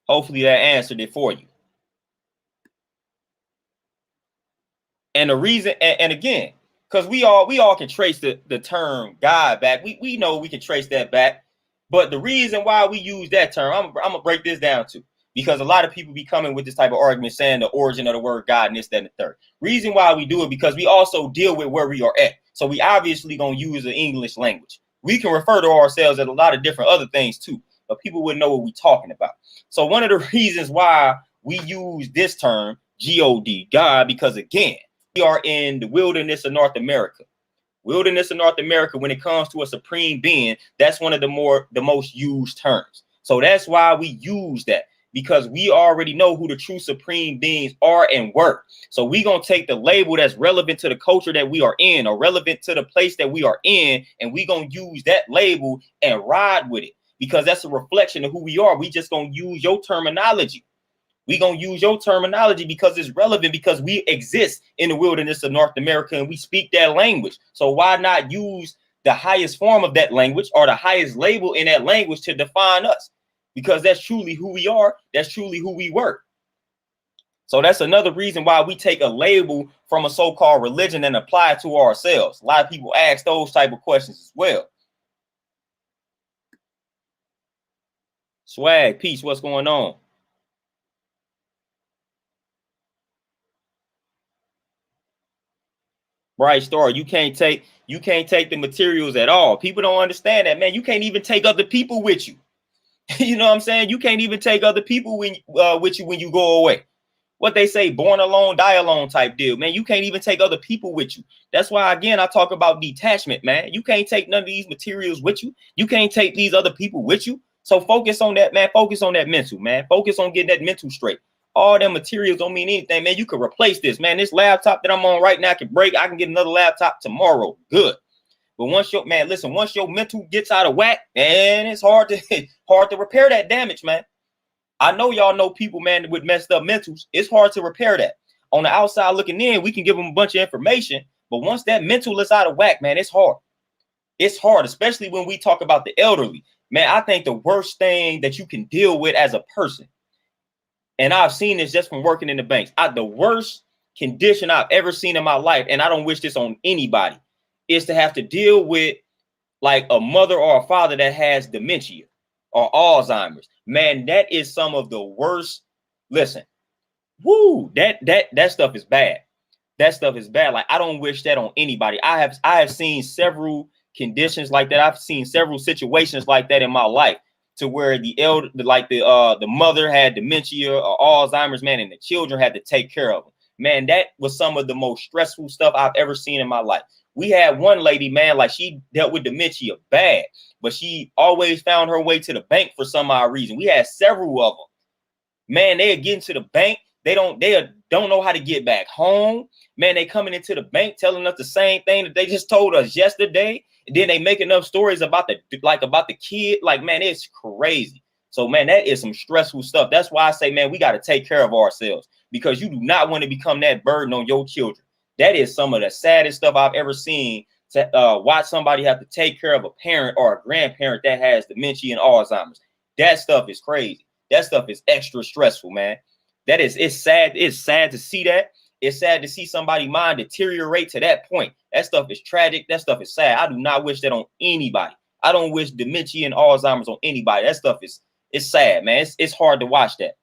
answered it for you. And the reason, and again, because we all can trace the term God back. We know we can trace that back. But the reason why we use that term, I'm gonna break this down too, because a lot of people be coming with this type of argument saying the origin of the word God and this, that, and the third. Reason why we do it, because we also deal with where we are at. So we obviously gonna use the English language. We can refer to ourselves as a lot of different other things too, but people wouldn't know what we're talking about. So one of the reasons why we use this term, G-O-D, God, because again, we are in the wilderness of North America. Wilderness of North America, when it comes to a supreme being, that's one of the most used terms. So that's why we use that, because we already know who the true supreme beings are and were. So we're going to take the label that's relevant to the culture that we are in, or relevant to the place that we are in, and we're going to use that label and ride with it, because that's a reflection of who we are. We just going to use your terminology. We're going to use your terminology because it's relevant, because we exist in the wilderness of North America and we speak that language. So why not use the highest form of that language, or the highest label in that language, to define us? Because that's truly who we are. That's truly who we were. So that's another reason why we take a label from a so-called religion and apply it to ourselves. A lot of people ask those type of questions as well. Swag, peace, what's going on? Bright Star, you can't take the materials at all. People don't understand that, man. You can't even take other people with you. You know what I'm saying? You can't even take other people with you when you go away. What they say, born alone, die alone type deal, man. You can't even take other people with you. That's why, again, I talk about detachment, man. You can't take none of these materials with you. You can't take these other people with you. So focus on that, man. Focus on that mental, man. Focus on getting that mental straight. All them materials don't mean anything, man. You can replace this, man. This laptop that I'm on right now can break. I can get another laptop tomorrow. Good. But once your mental gets out of whack, man, it's hard to repair that damage, man. I know y'all know people, man, with messed up mentals. It's hard to repair that. On the outside looking in, we can give them a bunch of information, but once that mental is out of whack, man, it's hard. It's hard, especially when we talk about the elderly. Man, I think the worst thing that you can deal with as a person, and I've seen this just from working in the banks, the worst condition I've ever seen in my life, and I don't wish this on anybody, is to have to deal with like a mother or a father that has dementia or Alzheimer's. Man, that is some of the worst. Listen, woo, that stuff is bad. That stuff is bad. Like, I don't wish that on anybody. I have seen several conditions like that. I've seen several situations like that in my life, to where the mother had dementia or Alzheimer's, man, and the children had to take care of them. Man, that was some of the most stressful stuff I've ever seen in my life. We had one lady, man, like, she dealt with dementia bad, but she always found her way to the bank for some odd reason. We had several of them. Man, they'd get into the bank. They don't know how to get back home. Man, they coming into the bank telling us the same thing that they just told us yesterday. And then they making up stories about the kid. Like, man, it's crazy. So, man, that is some stressful stuff. That's why I say, man, we got to take care of ourselves, because you do not want to become that burden on your children. That is some of the saddest stuff I've ever seen, to watch somebody have to take care of a parent or a grandparent that has dementia and Alzheimer's. That stuff is crazy. That stuff is extra stressful, man. It's sad. It's sad to see that. It's sad to see somebody's mind deteriorate to that point. That stuff is tragic. That stuff is sad. I do not wish that on anybody. I don't wish dementia and Alzheimer's on anybody. That stuff is, it's sad, man. It's hard to watch that.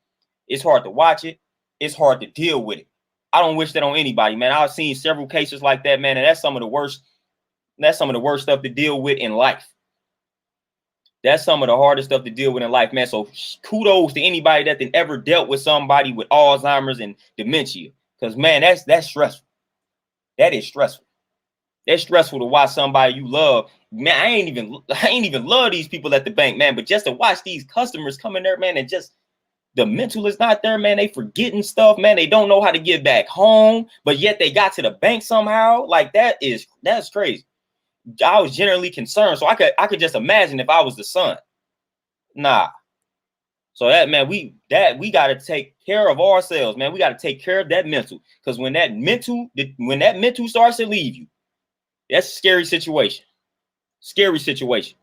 It's hard to watch it. It's hard to deal with it. I don't wish that on anybody, man. I've seen several cases like that, man, and that's some of the worst. That's some of the worst stuff to deal with in life. That's some of the hardest stuff to deal with in life, man. So kudos to anybody that ever dealt with somebody with Alzheimer's and dementia, because, man, that's stressful. That is stressful. That's stressful to watch somebody you love. Man, I ain't even love these people at the bank, man. But just to watch these customers come in there, man, and just the mental is not there, man. They forgetting stuff, man. They don't know how to get back home, but yet they got to the bank somehow. Like, that's crazy. I was generally concerned, so I could just imagine if I was the son. Nah. So that, man, we got to take care of ourselves, man. We got to take care of that mental, because when that mental starts to leave you, that's a scary situation. Scary situation.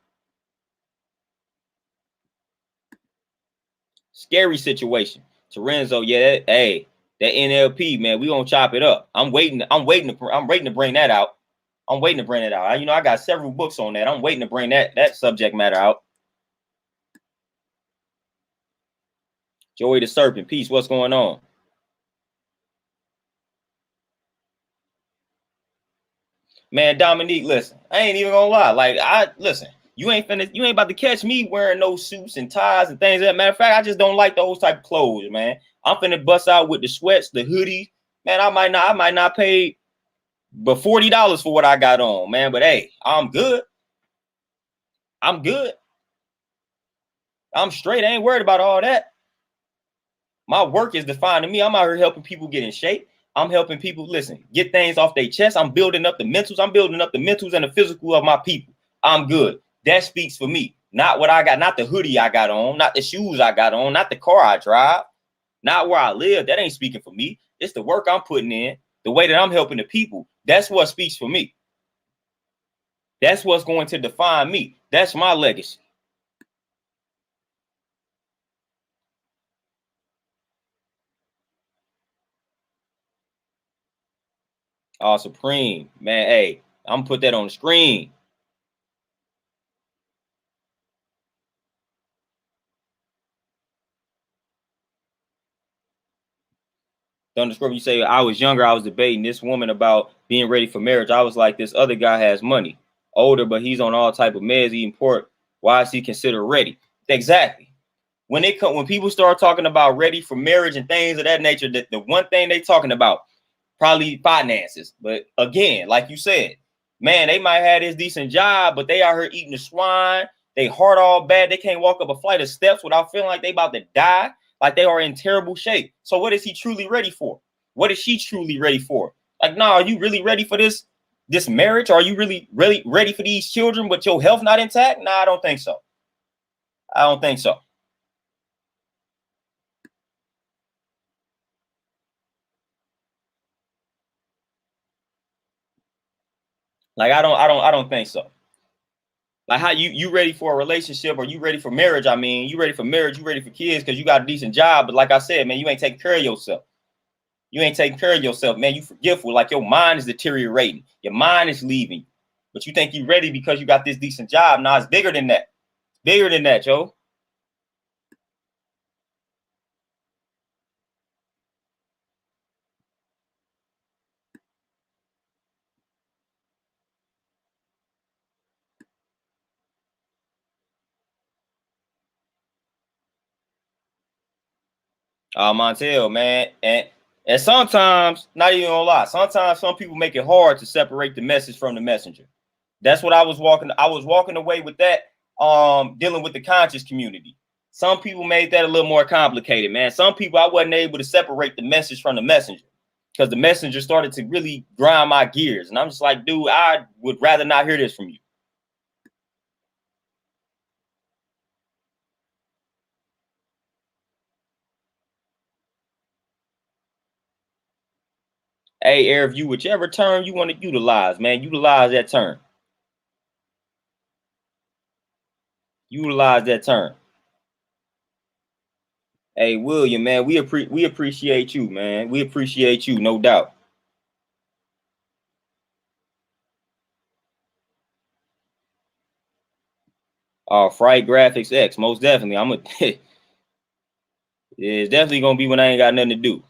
Scary situation. Terenzo, yeah, that NLP, man, we gonna chop it up. I'm waiting to bring that out. I'm waiting to bring it out. I got several books on that. I'm waiting to bring that subject matter out. Joey the Serpent, peace. What's going on? Man, Dominique, listen, I ain't even gonna lie. Like, listen, you ain't about to catch me wearing no suits and ties and things. As a matter of fact, I just don't like those type of clothes, man. I'm finna bust out with the sweats, the hoodies. Man, I might not pay but $40 for what I got on, man. But hey, I'm good. I'm good. I'm straight. I ain't worried about all that. My work is defining me. I'm out here helping people get in shape. I'm helping people, listen, get things off their chest. I'm building up the mentals. I'm building up the mentals and the physical of my people. I'm good. That speaks for me. Not what I got, not the hoodie I got on, not the shoes I got on, not the car I drive, not where I live. That ain't speaking for me. It's the work I'm putting in, the way that I'm helping the people. That's what speaks for me. That's what's going to define me. That's my legacy. Oh, Supreme, man. Hey, I'm gonna put that on the screen. Thunderscore, you say, I was younger, I was debating this woman about being ready for marriage. I was like, this other guy has money, older, but he's on all type of meds, eating pork. Why is he considered ready? Exactly. When people start talking about ready for marriage and things of that nature, the one thing they talking about probably finances. But again, like you said, man, they might have this decent job, but they out here eating the swine. They heart all bad. They can't walk up a flight of steps without feeling like they about to die. Like they are in terrible shape. So what is he truly ready for? What is she truly ready for? Like, nah, are you really ready for this marriage? Are you really ready for these children with your health not intact? Nah, I don't think so. I don't think so. Like, I don't think so. Like, how you ready for a relationship, or you ready for marriage? I mean, you ready for marriage, you ready for kids because you got a decent job. But like I said, man, you ain't taking care of yourself. You ain't taking care of yourself, man. You forgetful. Like, your mind is deteriorating. Your mind is leaving you. But you think you ready because you got this decent job. Nah, it's bigger than that. Bigger than that, Joe. Montel, man. And sometimes, not even gonna lie, sometimes some people make it hard to separate the message from the messenger. That's what I was walking away with that, dealing with the conscious community. Some people made that a little more complicated, man. Some people, I wasn't able to separate the message from the messenger, because the messenger started to really grind my gears. And I'm just like, dude, I would rather not hear this from you. Hey, Air View, whichever term you want to utilize, man, utilize that term. Utilize that term. Hey, William, man, we appreciate you, man. We appreciate you, no doubt. Fright Graphics X, most definitely. I'm a it's definitely gonna be when I ain't got nothing to do.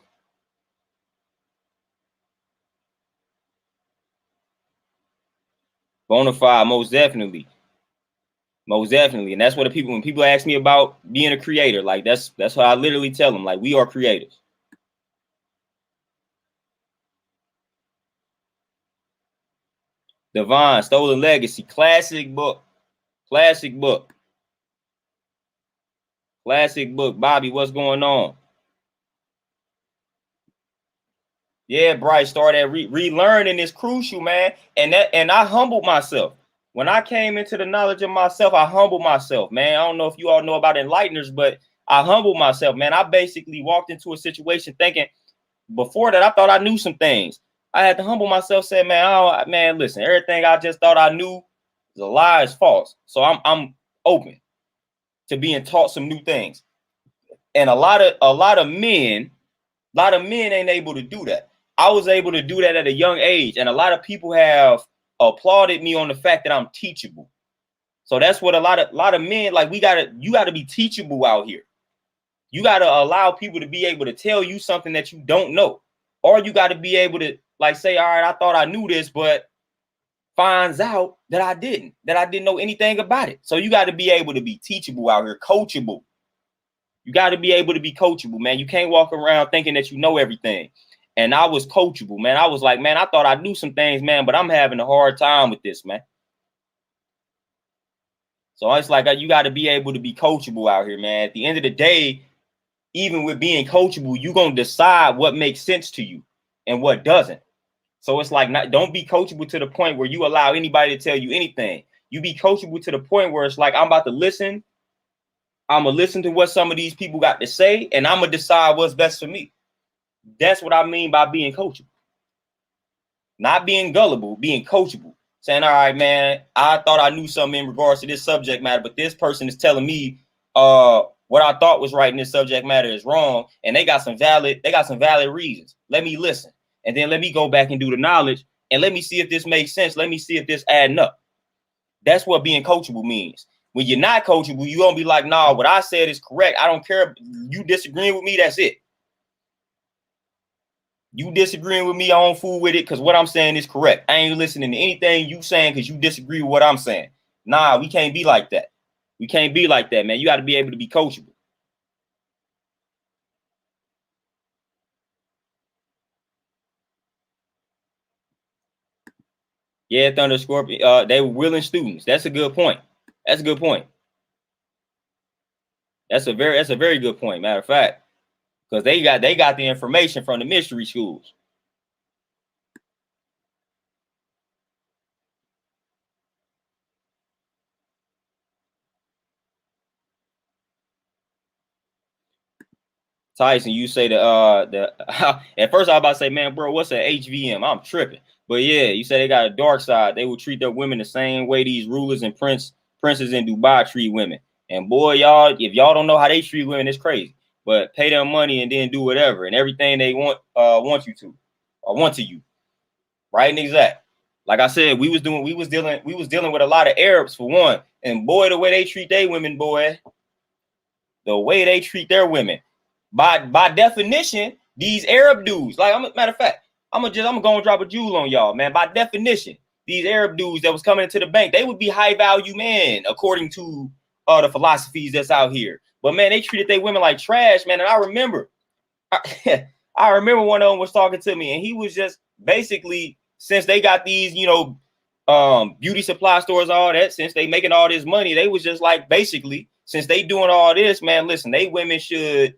Bonafide, most definitely. Most definitely. And that's what when people ask me about being a creator, like that's what I literally tell them. Like, we are creators. Devon, Stolen Legacy, classic book. Classic book. Classic book. Bobby, what's going on? Yeah, Bryce, start at relearning is crucial, man. And I humbled myself. When I came into the knowledge of myself, I humbled myself, man. I don't know if you all know about enlighteners, but I humbled myself, man. I basically walked into a situation thinking before that I thought I knew some things. I had to humble myself, say, man, man, listen, everything I just thought I knew is a lie, is false. So I'm open to being taught some new things. And a lot of men ain't able to do that. I was able to do that at a young age, and a lot of people have applauded me on the fact that I'm teachable. So that's what a lot of men, like, you gotta be teachable out here. You gotta allow people to be able to tell you something that you don't know, or you gotta be able to, like, say, all right, I thought I knew this, but finds out that I didn't know anything about it. So you got to be able to be teachable out here, coachable. You got to be able to be coachable, man. You can't walk around thinking that you know everything. And I was coachable, man. I was like, man, I thought I knew some things, man, but I'm having a hard time with this, man. So it's like, you got to be able to be coachable out here, man. At the end of the day, even with being coachable, you're going to decide what makes sense to you and what doesn't. So it's like, don't be coachable to the point where you allow anybody to tell you anything. You be coachable to the point where it's like, I'm about to listen. I'm going to listen to what some of these people got to say, and I'm going to decide what's best for me. That's what I mean by being coachable. Not being gullible, being coachable. Saying, all right, man, I thought I knew something in regards to this subject matter, but this person is telling me what I thought was right in this subject matter is wrong, and they got some valid reasons. Let me listen. And then let me go back and do the knowledge, and let me see if this makes sense. Let me see if this adding up. That's what being coachable means. When you're not coachable, you're going to be like, nah, what I said is correct. I don't care. You disagreeing with me, that's it. You disagreeing with me, I don't fool with it because what I'm saying is correct. I ain't listening to anything you saying because you disagree with what I'm saying. Nah, we can't be like that. We can't be like that, man. You got to be able to be coachable. Yeah, Thunder Scorpion. They were willing students. That's a good point. That's a good point. That's a very good point. Matter of fact, because they got the information from the mystery schools. Tyson, you say the at first I was about to say, man, bro, what's an HVM? I'm tripping. But yeah, you say they got a dark side. They will treat their women the same way these rulers and princes in Dubai treat women. And boy, y'all, if y'all don't know how they treat women, it's crazy. But pay them money and then do whatever and everything they want you to or want to you. Right and exact. Like I said, we was dealing with a lot of Arabs for one. And boy, the way they treat their women, boy, the way they treat their women. By definition, these Arab dudes, like, matter of fact, I'm gonna go and drop a jewel on y'all, man. By definition, these Arab dudes that was coming into the bank, they would be high value men according to the philosophies that's out here. But man, they treated their women like trash, man. And I remember, I remember one of them was talking to me, and he was just basically, since they got these, beauty supply stores, all that, since they making all this money, they was just like, basically, since they doing all this, man, listen, they women should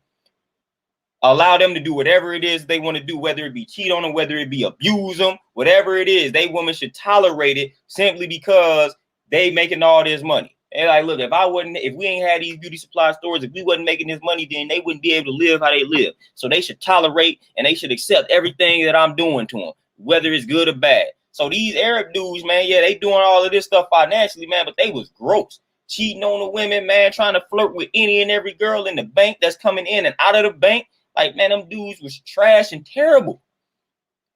allow them to do whatever it is they want to do, whether it be cheat on them, whether it be abuse them, whatever it is, they women should tolerate it simply because they making all this money. And like, look, if we ain't had these beauty supply stores, if we wasn't making this money, then they wouldn't be able to live how they live. So they should tolerate and they should accept everything that I'm doing to them, whether it's good or bad. So these Arab dudes, man, yeah, they doing all of this stuff financially, man, but they was gross. Cheating on the women, man, trying to flirt with any and every girl in the bank that's coming in and out of the bank. Like, man, them dudes was trash and terrible.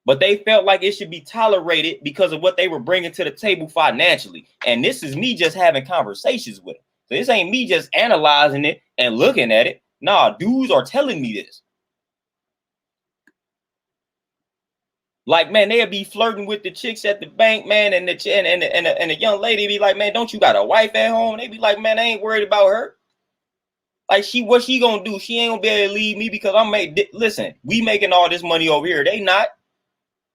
But they felt like it should be tolerated because of what they were bringing to the table financially. And this is me just having conversations with them. So this ain't me just analyzing it and looking at it. Nah, dudes are telling me this. Like, man, they'll be flirting with the chicks at the bank, man, and the young lady be like, man, don't you got a wife at home? They be like, man, I ain't worried about her. Like, what she gonna do? She ain't gonna be able to leave me because listen, we making all this money over here. They not.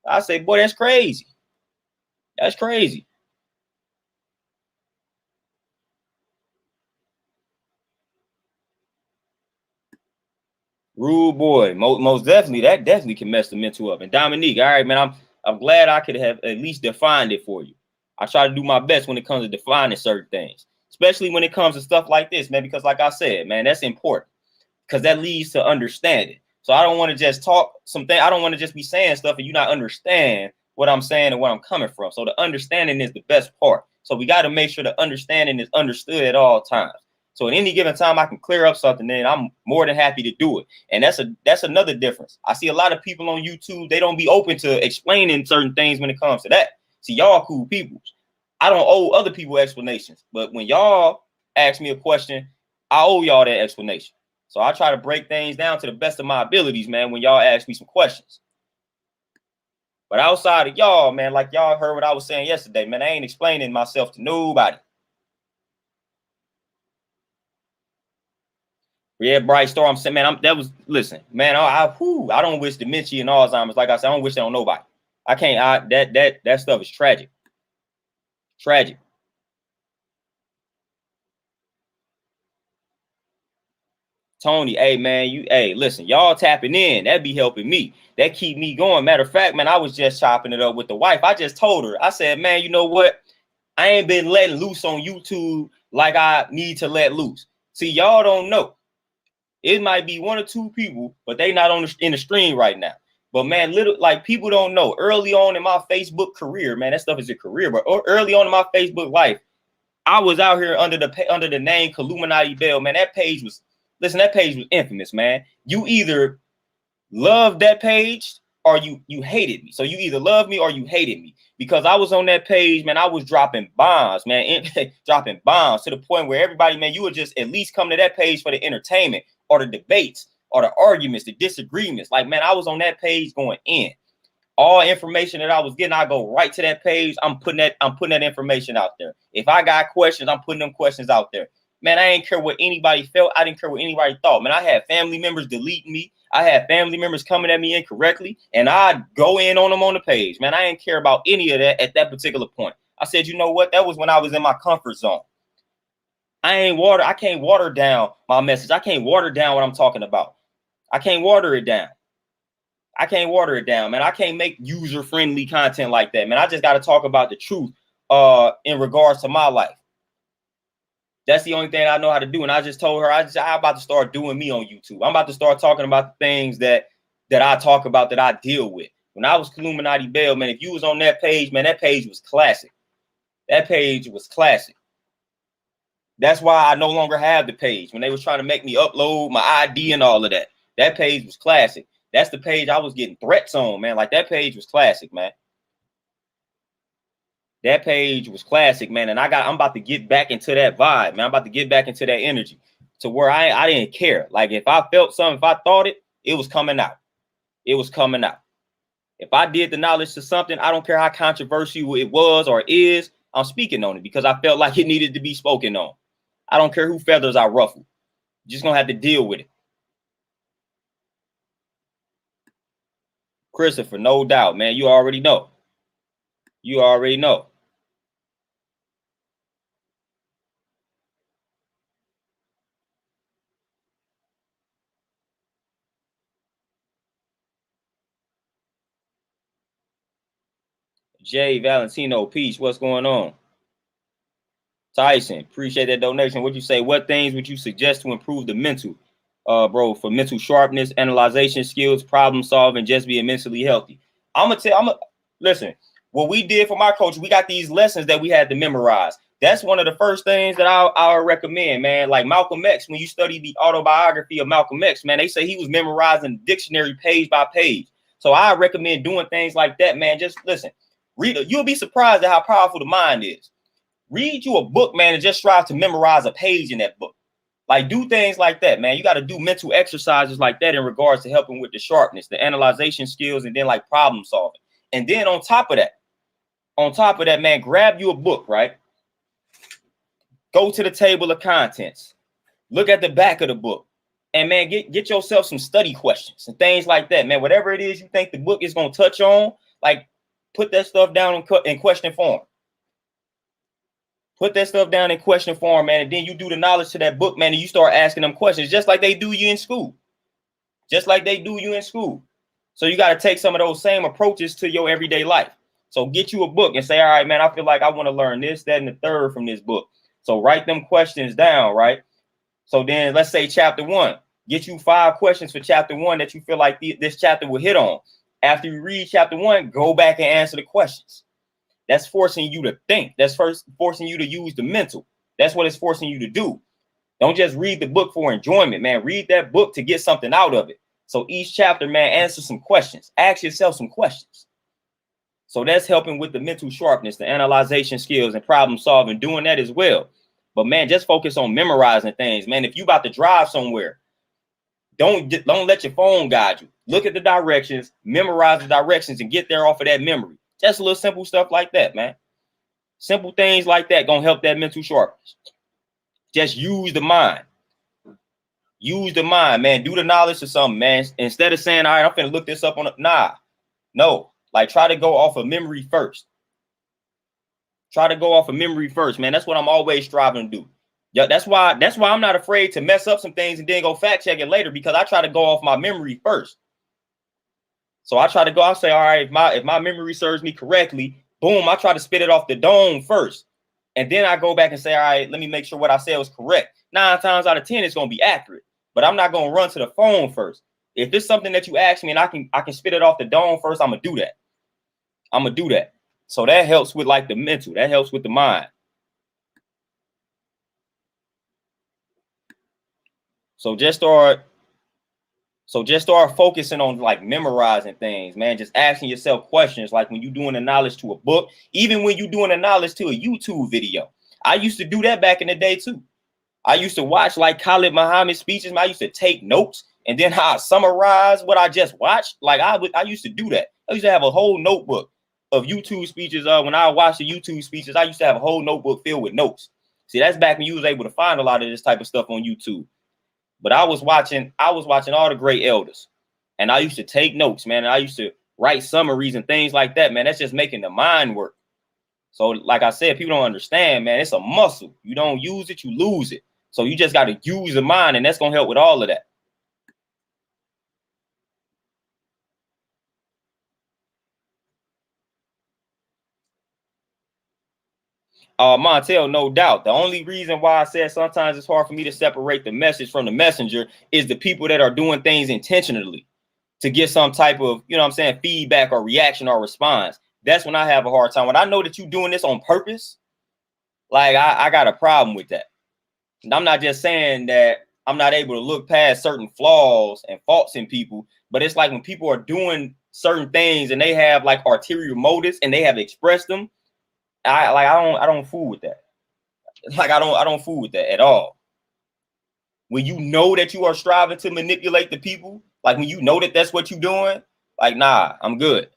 I say, boy, that's crazy. That's crazy. Rude boy, most definitely. That definitely can mess the mental up. And Dominique, all right, man, I'm glad I could have at least defined it for you. I try to do my best when it comes to defining certain things, especially when it comes to stuff like this, man. Because, like I said, man, that's important because that leads to understanding. So I don't want to just talk something. I don't want to just be saying stuff and you not understand what I'm saying and where I'm coming from. So the understanding is the best part. So we got to make sure the understanding is understood at all times. So at any given time, I can clear up something, then I'm more than happy to do it. And that's another difference. I see a lot of people on YouTube, they don't be open to explaining certain things when it comes to that. See, y'all cool people. I don't owe other people explanations. But when y'all ask me a question, I owe y'all that explanation. So I try to break things down to the best of my abilities, man, when y'all ask me some questions. But outside of y'all, man, like y'all heard what I was saying yesterday, man, I ain't explaining myself to nobody. Yeah, Bright Star. I'm saying, man, listen, man. I don't wish dementia and Alzheimer's. Like I said, I don't wish that on nobody. I can't. That stuff is tragic. Tragic. Tony, hey man, listen, y'all tapping in. That be helping me. That keep me going. Matter of fact, man, I was just chopping it up with the wife. I just told her. I said, man, you know what? I ain't been letting loose on YouTube like I need to let loose. See, y'all don't know. It might be one or two people, but they not in the stream right now. But man, people don't know. Early on in my Facebook career, man, that stuff is a career. But early on in my Facebook life, I was out here under the name Illuminati Bell. Man, that page was infamous, man. You either loved that page or you hated me. So you either loved me or you hated me because I was on that page, man. I was dropping bombs, man, dropping bombs to the point where everybody, man, you would just at least come to that page for the entertainment or the debates or the arguments, the disagreements. Like, man, I was on that page going in. All information that I was getting, I go right to that page. I'm putting that information out there. If I got questions, I'm putting them questions out there. Man, I ain't care what anybody felt. I didn't care what anybody thought. Man, I had family members deleting me. I had family members coming at me incorrectly, and I'd go in on them on the page. Man, I didn't care about any of that at that particular point. I said, you know what? That was when I was in my comfort zone. I can't water down my message. I can't water down what I'm talking about. I can't water it down. I can't water it down, man. I can't make user-friendly content like that, man. I just got to talk about the truth in regards to my life. That's the only thing I know how to do. And I just told her I'm about to start doing me on YouTube. I'm about to start talking about the things that I talk about, that I deal with. When I was Illuminati Bell, man, if you was on that page, man, that page was classic. That page was classic. That's why I no longer have the page. When they was trying to make me upload my ID and all of that, that page was classic. That's the page I was getting threats on, man. Like, that page was classic, man. That page was classic, man. And I'm about to get back into that vibe, man. I'm about to get back into that energy to where I didn't care. Like, if I felt something, if I thought it, it was coming out. It was coming out. If I did the knowledge to something, I don't care how controversial it was or is, I'm speaking on it because I felt like it needed to be spoken on. I don't care who feathers I ruffle. Just gonna have to deal with it. Christopher, no doubt, man. You already know. You already know. Jay Valentino, peace. What's going on? Tyson, appreciate that donation. What you say? What things would you suggest to improve the mental, bro, for mental sharpness, analyzation skills, problem solving, just being mentally healthy? Listen, what we did for my coach, we got these lessons that we had to memorize. That's one of the first things that I would recommend, man. Like Malcolm X, when you study the autobiography of Malcolm X, man, they say he was memorizing dictionary page by page. So I recommend doing things like that, man. Just listen, read it. You'll be surprised at how powerful the mind is. Read you a book, man, and just strive to memorize a page in that book. Like, do things like that, man. You got to do mental exercises like that in regards to helping with the sharpness, the analyzation skills, and then like problem solving. And then on top of that, man, grab you a book, right? Go to the table of contents. Look at the back of the book. And, man, get yourself some study questions and things like that, man. Whatever it is you think the book is going to touch on, like, put that stuff down in question form. Put that stuff down in question form, man, and then you do the knowledge to that book, man, and you start asking them questions just like they do you in school. Just like they do you in school. So you got to take some of those same approaches to your everyday life. So get you a book and say, all right, man, I feel like I want to learn this, that, and the third from this book. So write them questions down, right? So then let's say chapter 1. Get you 5 questions for chapter 1 that you feel like this chapter will hit on. After you read chapter 1, go back and answer the questions. That's forcing you to think. That's forcing you to use the mental. That's what it's forcing you to do. Don't just read the book for enjoyment, man. Read that book to get something out of it. So each chapter, man, answer some questions. Ask yourself some questions. So that's helping with the mental sharpness, the analyzation skills, and problem solving, doing that as well. But, man, just focus on memorizing things, man. If you about to drive somewhere, don't let your phone guide you. Look at the directions, memorize the directions, and get there off of that memory. Just a little simple stuff like that, man. Simple things like that gonna help that mental sharpness. Just use the mind. Use the mind, man. Do the knowledge of something, man. Instead of saying, all right, I'm finna look this up on no. Like, try to go off of memory first. Try to go off of memory first, man. That's what I'm always striving to do. Yeah, that's why I'm not afraid to mess up some things and then go fact check it later, because I try to go off my memory first. So I try to go, I'll say, all right, if my memory serves me correctly, boom, I try to spit it off the dome first. And then I go back and say, all right, let me make sure what I said was correct. 9 times out of 10, it's going to be accurate. But I'm not going to run to the phone first. If it's something that you ask me and I can spit it off the dome first, I'm going to do that. So that helps with like the mental. That helps with the mind. So just start focusing on like memorizing things, man. Just asking yourself questions, like when you're doing the knowledge to a book, even when you're doing the knowledge to a YouTube video. I used to do that back in the day too. I used to watch like Khalid Muhammad speeches. I used to take notes and then I summarize what I just watched. Like I used to do that. I used to have a whole notebook of YouTube speeches. When I watched the YouTube speeches, I used to have a whole notebook filled with notes. See, that's back when you was able to find a lot of this type of stuff on YouTube. But I was watching all the great elders, and I used to take notes, man. And I used to write summaries and things like that, man. That's just making the mind work. So, like I said, people don't understand, man. It's a muscle. You don't use it, you lose it. So you just got to use the mind, and that's gonna help with all of that. Montel, no doubt. The only reason why I said sometimes it's hard for me to separate the message from the messenger is the people that are doing things intentionally to get some type of, feedback or reaction or response. That's when I have a hard time. When I know that you're doing this on purpose, like I got a problem with that. And I'm not just saying that I'm not able to look past certain flaws and faults in people, but it's like when people are doing certain things and they have like ulterior motives and they have expressed them, I don't fool with that. Like I don't fool with that at all. When you know that you are striving to manipulate the people, like when you know that that's what you're doing, like, nah, I'm good.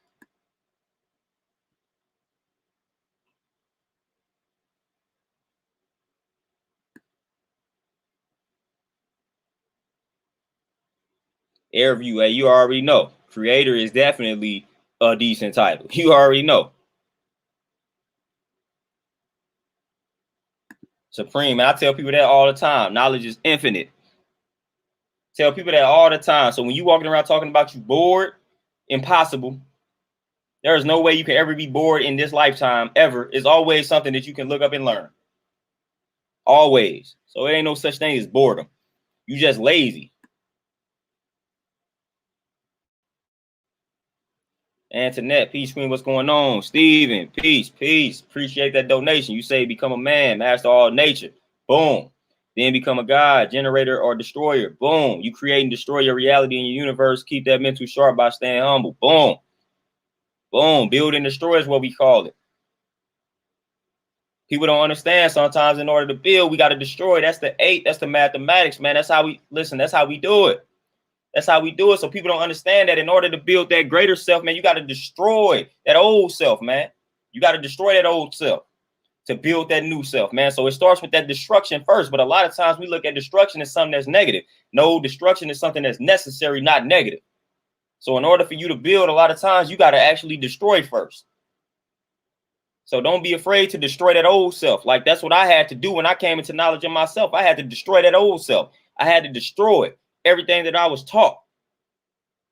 Airview, hey, you already know. Creator is definitely a decent title. You already know. Supreme, and I tell people that all the time. Knowledge is infinite. Tell people that all the time. So when you walking around talking about you bored, impossible. There is no way you can ever be bored in this lifetime, ever. It's always something that you can look up and learn. Always. So it ain't no such thing as boredom. You just lazy. Antoinette, peace queen, what's going on? Steven, peace. Appreciate that donation. You say become a man, master all nature. Boom. Then become a god, generator, or destroyer. Boom. You create and destroy your reality in your universe. Keep that mental sharp by staying humble. Boom. Boom. Build and destroy is what we call it. People don't understand sometimes in order to build, we got to destroy. That's the 8. That's the mathematics, man. That's how we listen. That's how we do it. That's how we do it. So people don't understand that in order to build that greater self, man, you got to destroy that old self, man. You got to destroy that old self to build that new self, man. So it starts with that destruction first. But a lot of times we look at destruction as something that's negative. No, destruction is something that's necessary, not negative. So in order for you to build, a lot of times you got to actually destroy first. So don't be afraid to destroy that old self. Like that's what I had to do when I came into knowledge of myself. I had to destroy that old self. I had to destroy everything that I was taught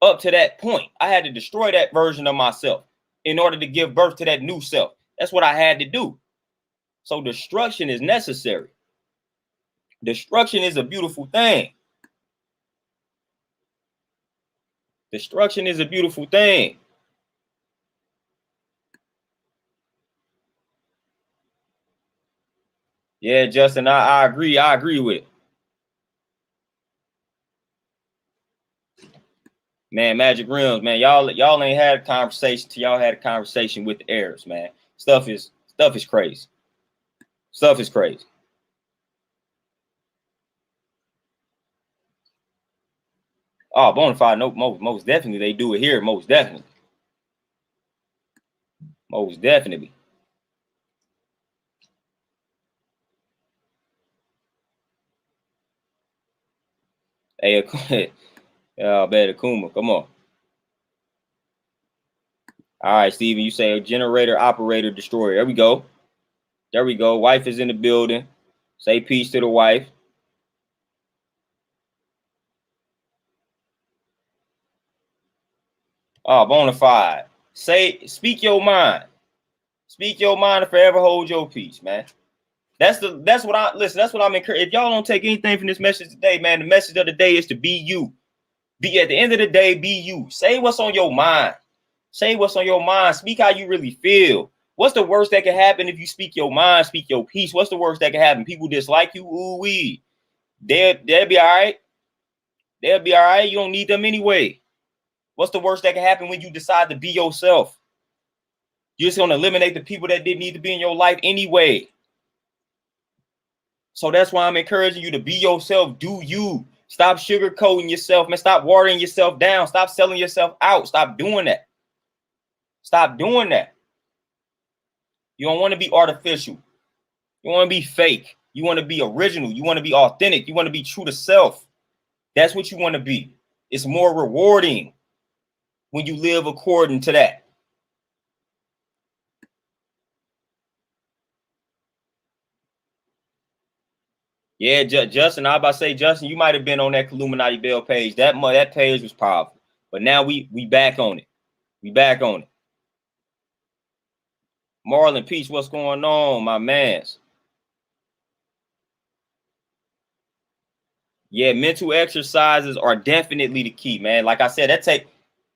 up to that point. I had to destroy that version of myself in order to give birth to that new self. That's what I had to do. So destruction is necessary. Destruction is a beautiful thing. Destruction is a beautiful thing. Yeah, Justin, I agree. I agree with it. Man, Magic Rims, man. Y'all ain't had a conversation till y'all had a conversation with the heirs, man. Stuff is crazy. Stuff is crazy. Oh, bonafide, no, most definitely they do it here. Most definitely. Most definitely. Hey, better Kuma, come on. All right, Steven, you say generator, operator, destroyer. There we go. There we go. Wife is in the building. Say peace to the wife. Oh, bonafide. Speak your mind. Speak your mind and forever hold your peace, man. That's what I'm encouraging. If y'all don't take anything from this message today, man, the message of the day is to be you. Be at the end of the day, be you. Say what's on your mind. Say what's on your mind. Speak how you really feel. What's the worst that can happen if you speak your mind, speak your peace? What's the worst that can happen? People dislike you. Ooh wee. They'll be all right. They'll be all right. You don't need them anyway. What's the worst that can happen when you decide to be yourself? You're just gonna eliminate the people that didn't need to be in your life anyway. So that's why I'm encouraging you to be yourself. Do you. Stop sugarcoating yourself, man. Stop watering yourself down. Stop selling yourself out. Stop doing that. Stop doing that. You don't want to be artificial. You want to be fake. You want to be original. You want to be authentic. You want to be true to self. That's what you want to be. It's more rewarding when you live according to that. Yeah, Justin, I was about to say, Justin, you might have been on that Illuminati Bell page. That page was powerful. But now we back on it. We back on it. Marlon Peace, what's going on, my mans? Yeah, mental exercises are definitely the key, man. Like I said,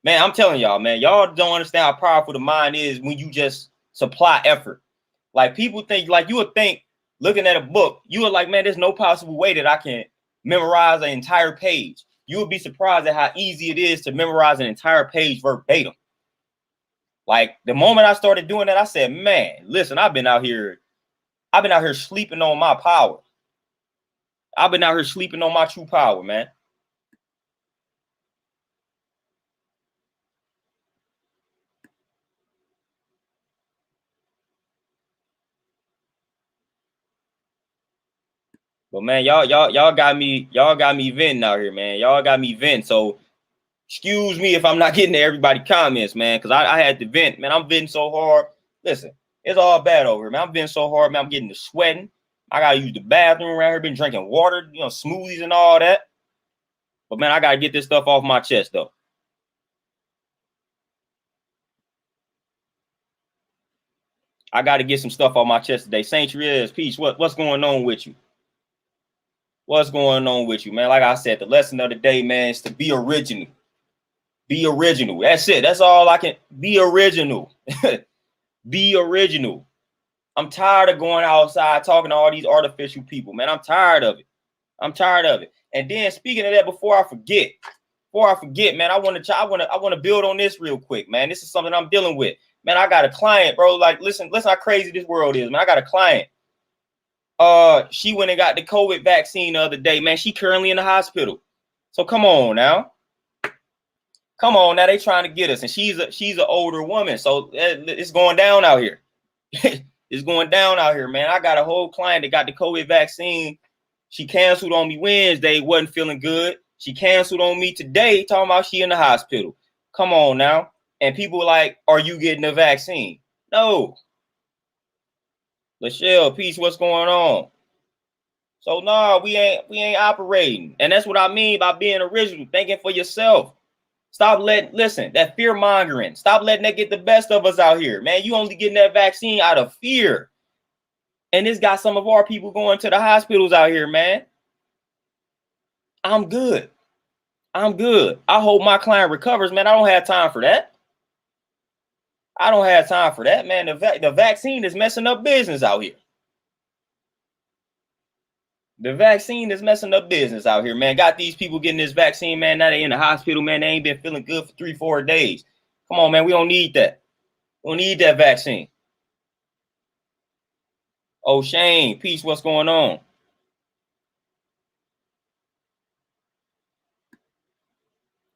man, I'm telling y'all, man, y'all don't understand how powerful the mind is when you just supply effort. Like people think, like you would think, looking at a book, you would like, man, there's no possible way that I can memorize an entire page. You would be surprised at how easy it is to memorize an entire page verbatim. Like the moment I started doing that, I said, man, listen, I've been out here sleeping on my power. I've been out here sleeping on my true power, man. But man, y'all got me venting out here, man. Y'all got me venting. So excuse me if I'm not getting to everybody comments, man, because I had to vent, man. I'm venting so hard. Listen, it's all bad over here, man. I'm venting so hard, man. I'm getting to sweating. I gotta use the bathroom around here. Been drinking water, smoothies and all that. But man, I gotta get this stuff off my chest though. I gotta get some stuff off my chest today. Saint Therese, peace. What's going on with you? What's going on with you, man? Like I said, the lesson of the day, man, is to be original. Be original. That's it. That's all I can. Be original. Be original. I'm tired of going outside talking to all these artificial people, man. I'm tired of it. I'm tired of it. And then speaking of that, before I forget, man, I want to build on this real quick, man. This is something I'm dealing with, man. I got a client, bro. Like, listen how crazy this world is, man. I got a client. She went and got the COVID vaccine the other day, man. She currently in the hospital. So come on now. They trying to get us, and she's an older woman, so it's going down out here. It's going down out here, man. I got a whole client that got the COVID vaccine. She canceled on me Wednesday, wasn't feeling good. She canceled on me today, talking about she in the hospital. Come on now. And people like, are you getting the vaccine? No. Lachelle, peace, what's going on? So no, we ain't operating. And that's what I mean by being original, thinking for yourself. Stop listen, that fear mongering. Stop letting that get the best of us out here, man. You only getting that vaccine out of fear. And this got some of our people going to the hospitals out here, man. I'm good. I hope my client recovers, man. I don't have time for that. Man. The vaccine is messing up business out here. The vaccine is messing up business out here, man. Got these people getting this vaccine, man. Now they in the hospital, man. They ain't been feeling good for 3-4 days. Come on, man. We don't need that. We don't need that vaccine. Oh, Shane, peace. What's going on?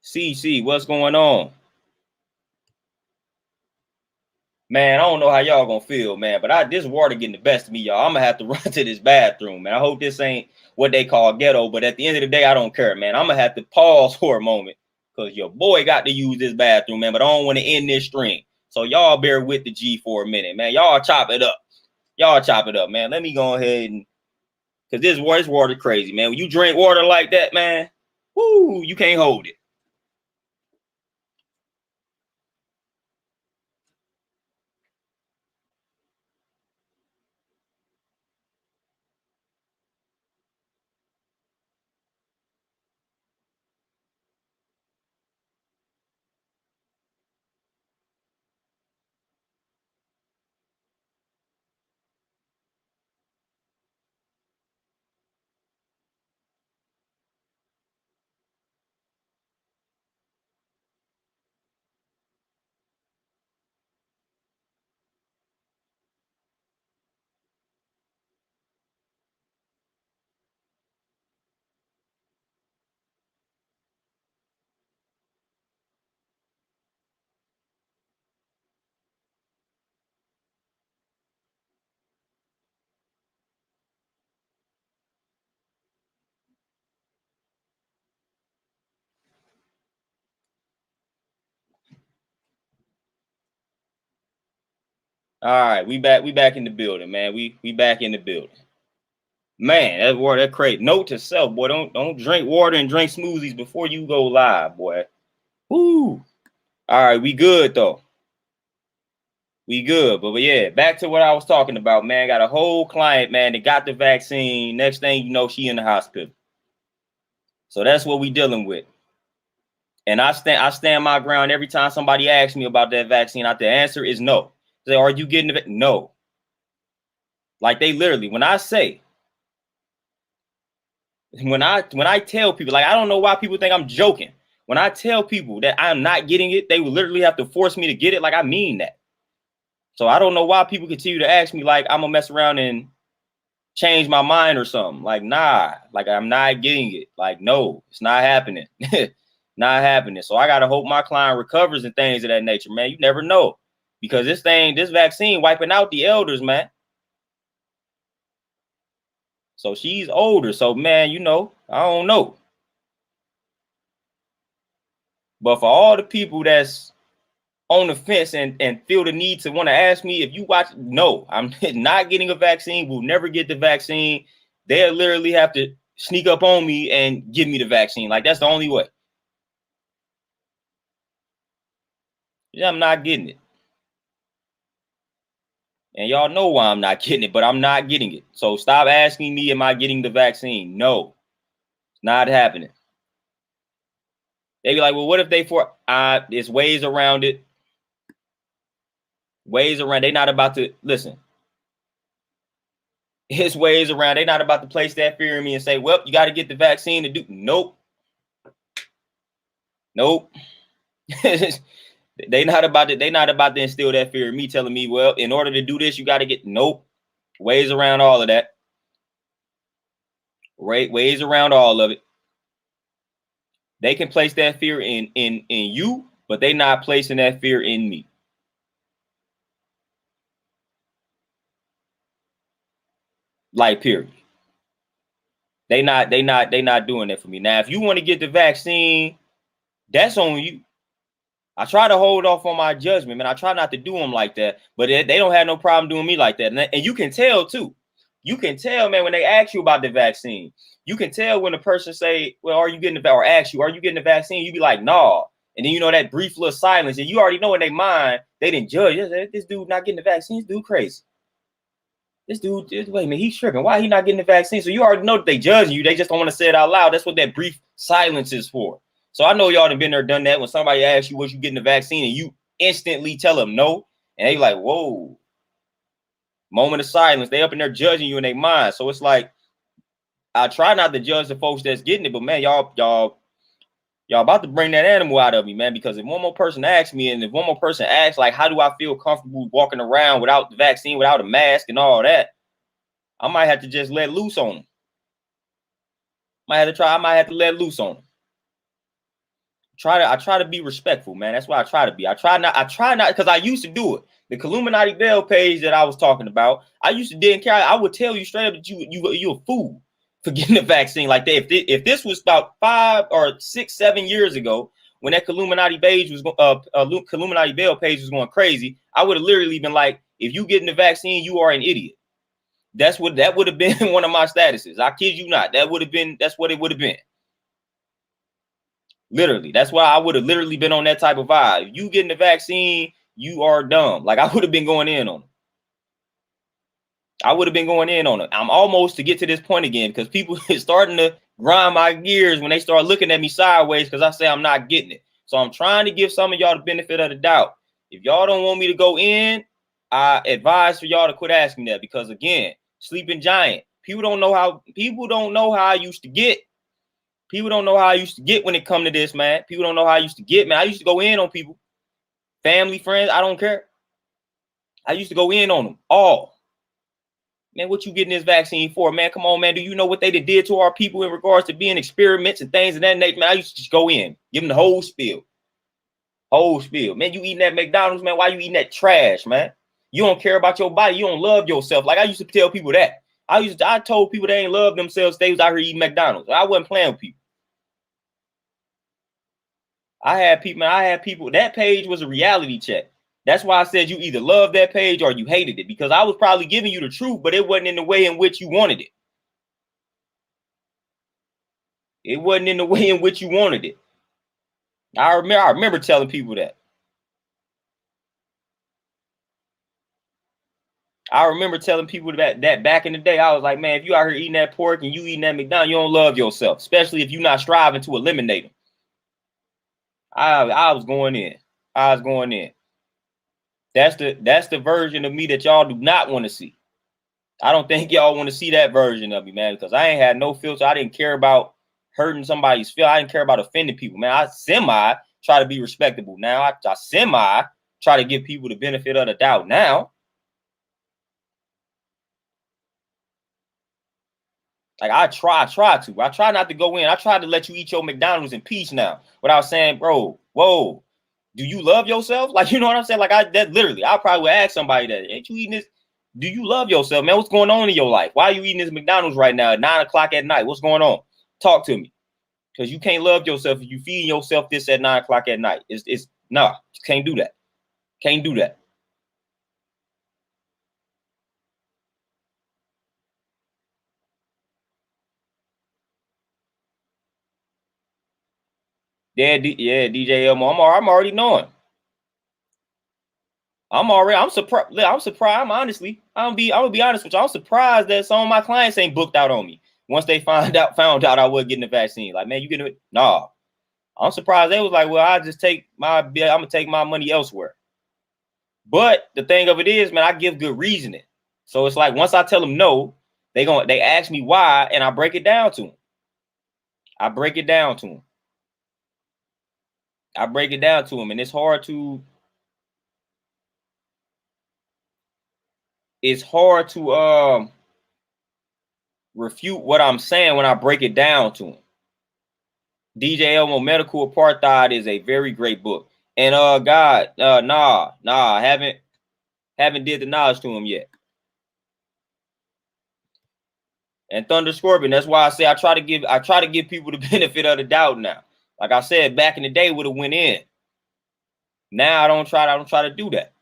CC, what's going on? Man, I don't know how y'all gonna feel, man, but this water getting the best of me, y'all. I'm gonna have to run to this bathroom, man. I hope this ain't what they call ghetto, but at the end of the day, I don't care, man. I'm gonna have to pause for a moment because your boy got to use this bathroom, man, but I don't want to end this stream. So y'all bear with the G for a minute, man. Y'all chop it up, man. Let me go ahead and, because this water crazy, man. When you drink water like that, man, whoo, you can't hold it. All right, we back in the building, man. We back in the building. Man, that water, that crazy. Note to self, boy, don't drink water and drink smoothies before you go live, boy. Woo. All right, we good though. We good, but yeah, back to what I was talking about, man. Got a whole client, man, that got the vaccine. Next thing you know, she in the hospital. So that's what we dealing with. And I stand my ground every time somebody asks me about that vaccine. The answer is no. Say, are you getting it? No. Like they literally, when I tell people, like, I don't know why people think I'm joking. When I tell people that I'm not getting it, they will literally have to force me to get it. Like, I mean that. So I don't know why people continue to ask me, like, I'm gonna mess around and change my mind or something. Like, nah, like, I'm not getting it. Like, no, it's not happening. Not happening. So I gotta hope my client recovers and things of that nature, man. You never know. Because this vaccine wiping out the elders, man. So she's older. So, man, I don't know. But for all the people that's on the fence and feel the need to want to ask me, if you watch, no, I'm not getting a vaccine. We'll never get the vaccine. They'll literally have to sneak up on me and give me the vaccine. Like, that's the only way. Yeah, I'm not getting it. And y'all know why I'm not getting it, but I'm not getting it. So stop asking me, am I getting the vaccine? No. Not happening. They be like, well, what if they there's ways around it. Ways around. They not about to listen. His ways around. They not about to place that fear in me and say, well, you got to get the vaccine to do. Nope. Nope. They not about to instill that fear in me, telling me, well, in order to do this, you got to get. Nope. Ways around all of that. Right? Ways around all of it. They can place that fear in you, but they not placing that fear in me. Like, period. They not doing that for me. Now, if you want to get the vaccine, that's on you. I try to hold off on my judgment, man. I try not to do them like that, but they don't have no problem doing me like that. And you can tell too. You can tell, man, when they ask you about the vaccine. You can tell when the person say, well, are you getting the or ask you, are you getting the vaccine? You be like, nah. And then you know that brief little silence, and you already know in their mind, they didn't judge. This dude not getting the vaccine, this dude crazy. This dude, wait a minute, he's tripping. Why he not getting the vaccine? So you already know that they judging you. They just don't want to say it out loud. That's what that brief silence is for. So I know y'all have been there, done that. When somebody asks you, was you getting the vaccine? And you instantly tell them no. And they like, whoa. Moment of silence. They up in there judging you in their mind. So it's like, I try not to judge the folks that's getting it. But, man, y'all about to bring that animal out of me, man. Because if one more person asks me, and if one more person asks, like, how do I feel comfortable walking around without the vaccine, without a mask and all that, I might have to just let loose on them. I might have to let loose on them. I try to be respectful, man. That's why I try to be. I try not because I used to do it. The Illuminati Bell page that I was talking about, I used to didn't care. I would tell you straight up that you a fool for getting the vaccine like that. If this was about 5 or 6, 7 years ago, when that Illuminati page was Illuminati Bell page was going crazy, I would have literally been like, if you getting the vaccine, you are an idiot. That would have been one of my statuses. I kid you not. That's what it would have been. Literally. That's why I would have literally been on that type of vibe. If you getting the vaccine, you are dumb. Like, I would have been going in on it. I'm almost to get to this point again because people is starting to grind my gears when they start looking at me sideways because I say I'm not getting it. So I'm trying to give some of y'all the benefit of the doubt. If y'all don't want me to go in, I advise for y'all to quit asking that because, again, sleeping giant. People don't know how I used to get. People don't know how I used to get when it come to this, man. People don't know how I used to get, man. I used to go in on people. Family, friends, I don't care. I used to go in on them all. Man, what you getting this vaccine for, man? Come on, man. Do you know what they did to our people in regards to being experiments and things of that nature? Man, I used to just go in, give them the whole spiel. Man, you eating that McDonald's, man. Why you eating that trash, man? You don't care about your body. You don't love yourself. Like, I used to tell people that. I told people they ain't love themselves. They was out here eating McDonald's. I wasn't playing with people. I had people. That page was a reality check. That's why I said you either love that page or you hated it, because I was probably giving you the truth, but it wasn't in the way in which you wanted it. It wasn't in the way in which you wanted it. I remember telling people that. I remember telling people that back in the day. I was like, man, if you out here eating that pork and you eating that McDonald's, you don't love yourself, especially if you're not striving to eliminate them. I was going in. That's the version of me that y'all do not want to see. I don't think y'all want to see that version of me, man, because I ain't had no filter. I didn't care about hurting somebody's feel. I didn't care about offending people, man. I semi try to be respectable now. I semi try to give people the benefit of the doubt now. Like, I try not to go in. I try to let you eat your McDonald's in peace now without saying, bro, whoa, do you love yourself? Like, you know what I'm saying? Like, I probably would ask somebody that, ain't you eating this? Do you love yourself, man? What's going on in your life? Why are you eating this McDonald's right now at 9 o'clock at night? What's going on? Talk to me. Because you can't love yourself if you feeding yourself this at 9 o'clock at night. You can't do that. Can't do that. Yeah, DJ Elmo. I'm already knowing. I'm surprised. I'm honestly, I'm gonna be honest with you. I'm surprised that some of my clients ain't booked out on me. once they found out I wasn't getting the vaccine. Like, man, you getting it? Nah. I'm surprised they was like, well, I'm gonna take my money elsewhere. But the thing of it is, man, I give good reasoning. So it's like once I tell them no, they ask me why, and I break it down to them. I break it down to them, and it's hard to refute what I'm saying when I break it down to them. DJ Elmo Medical Apartheid is a very great book. And I haven't did the knowledge to him yet. And Thunder Scorpion, that's why I say I try to give people the benefit of the doubt now. Like I said, back in the day would have went in. Now I don't try to do that.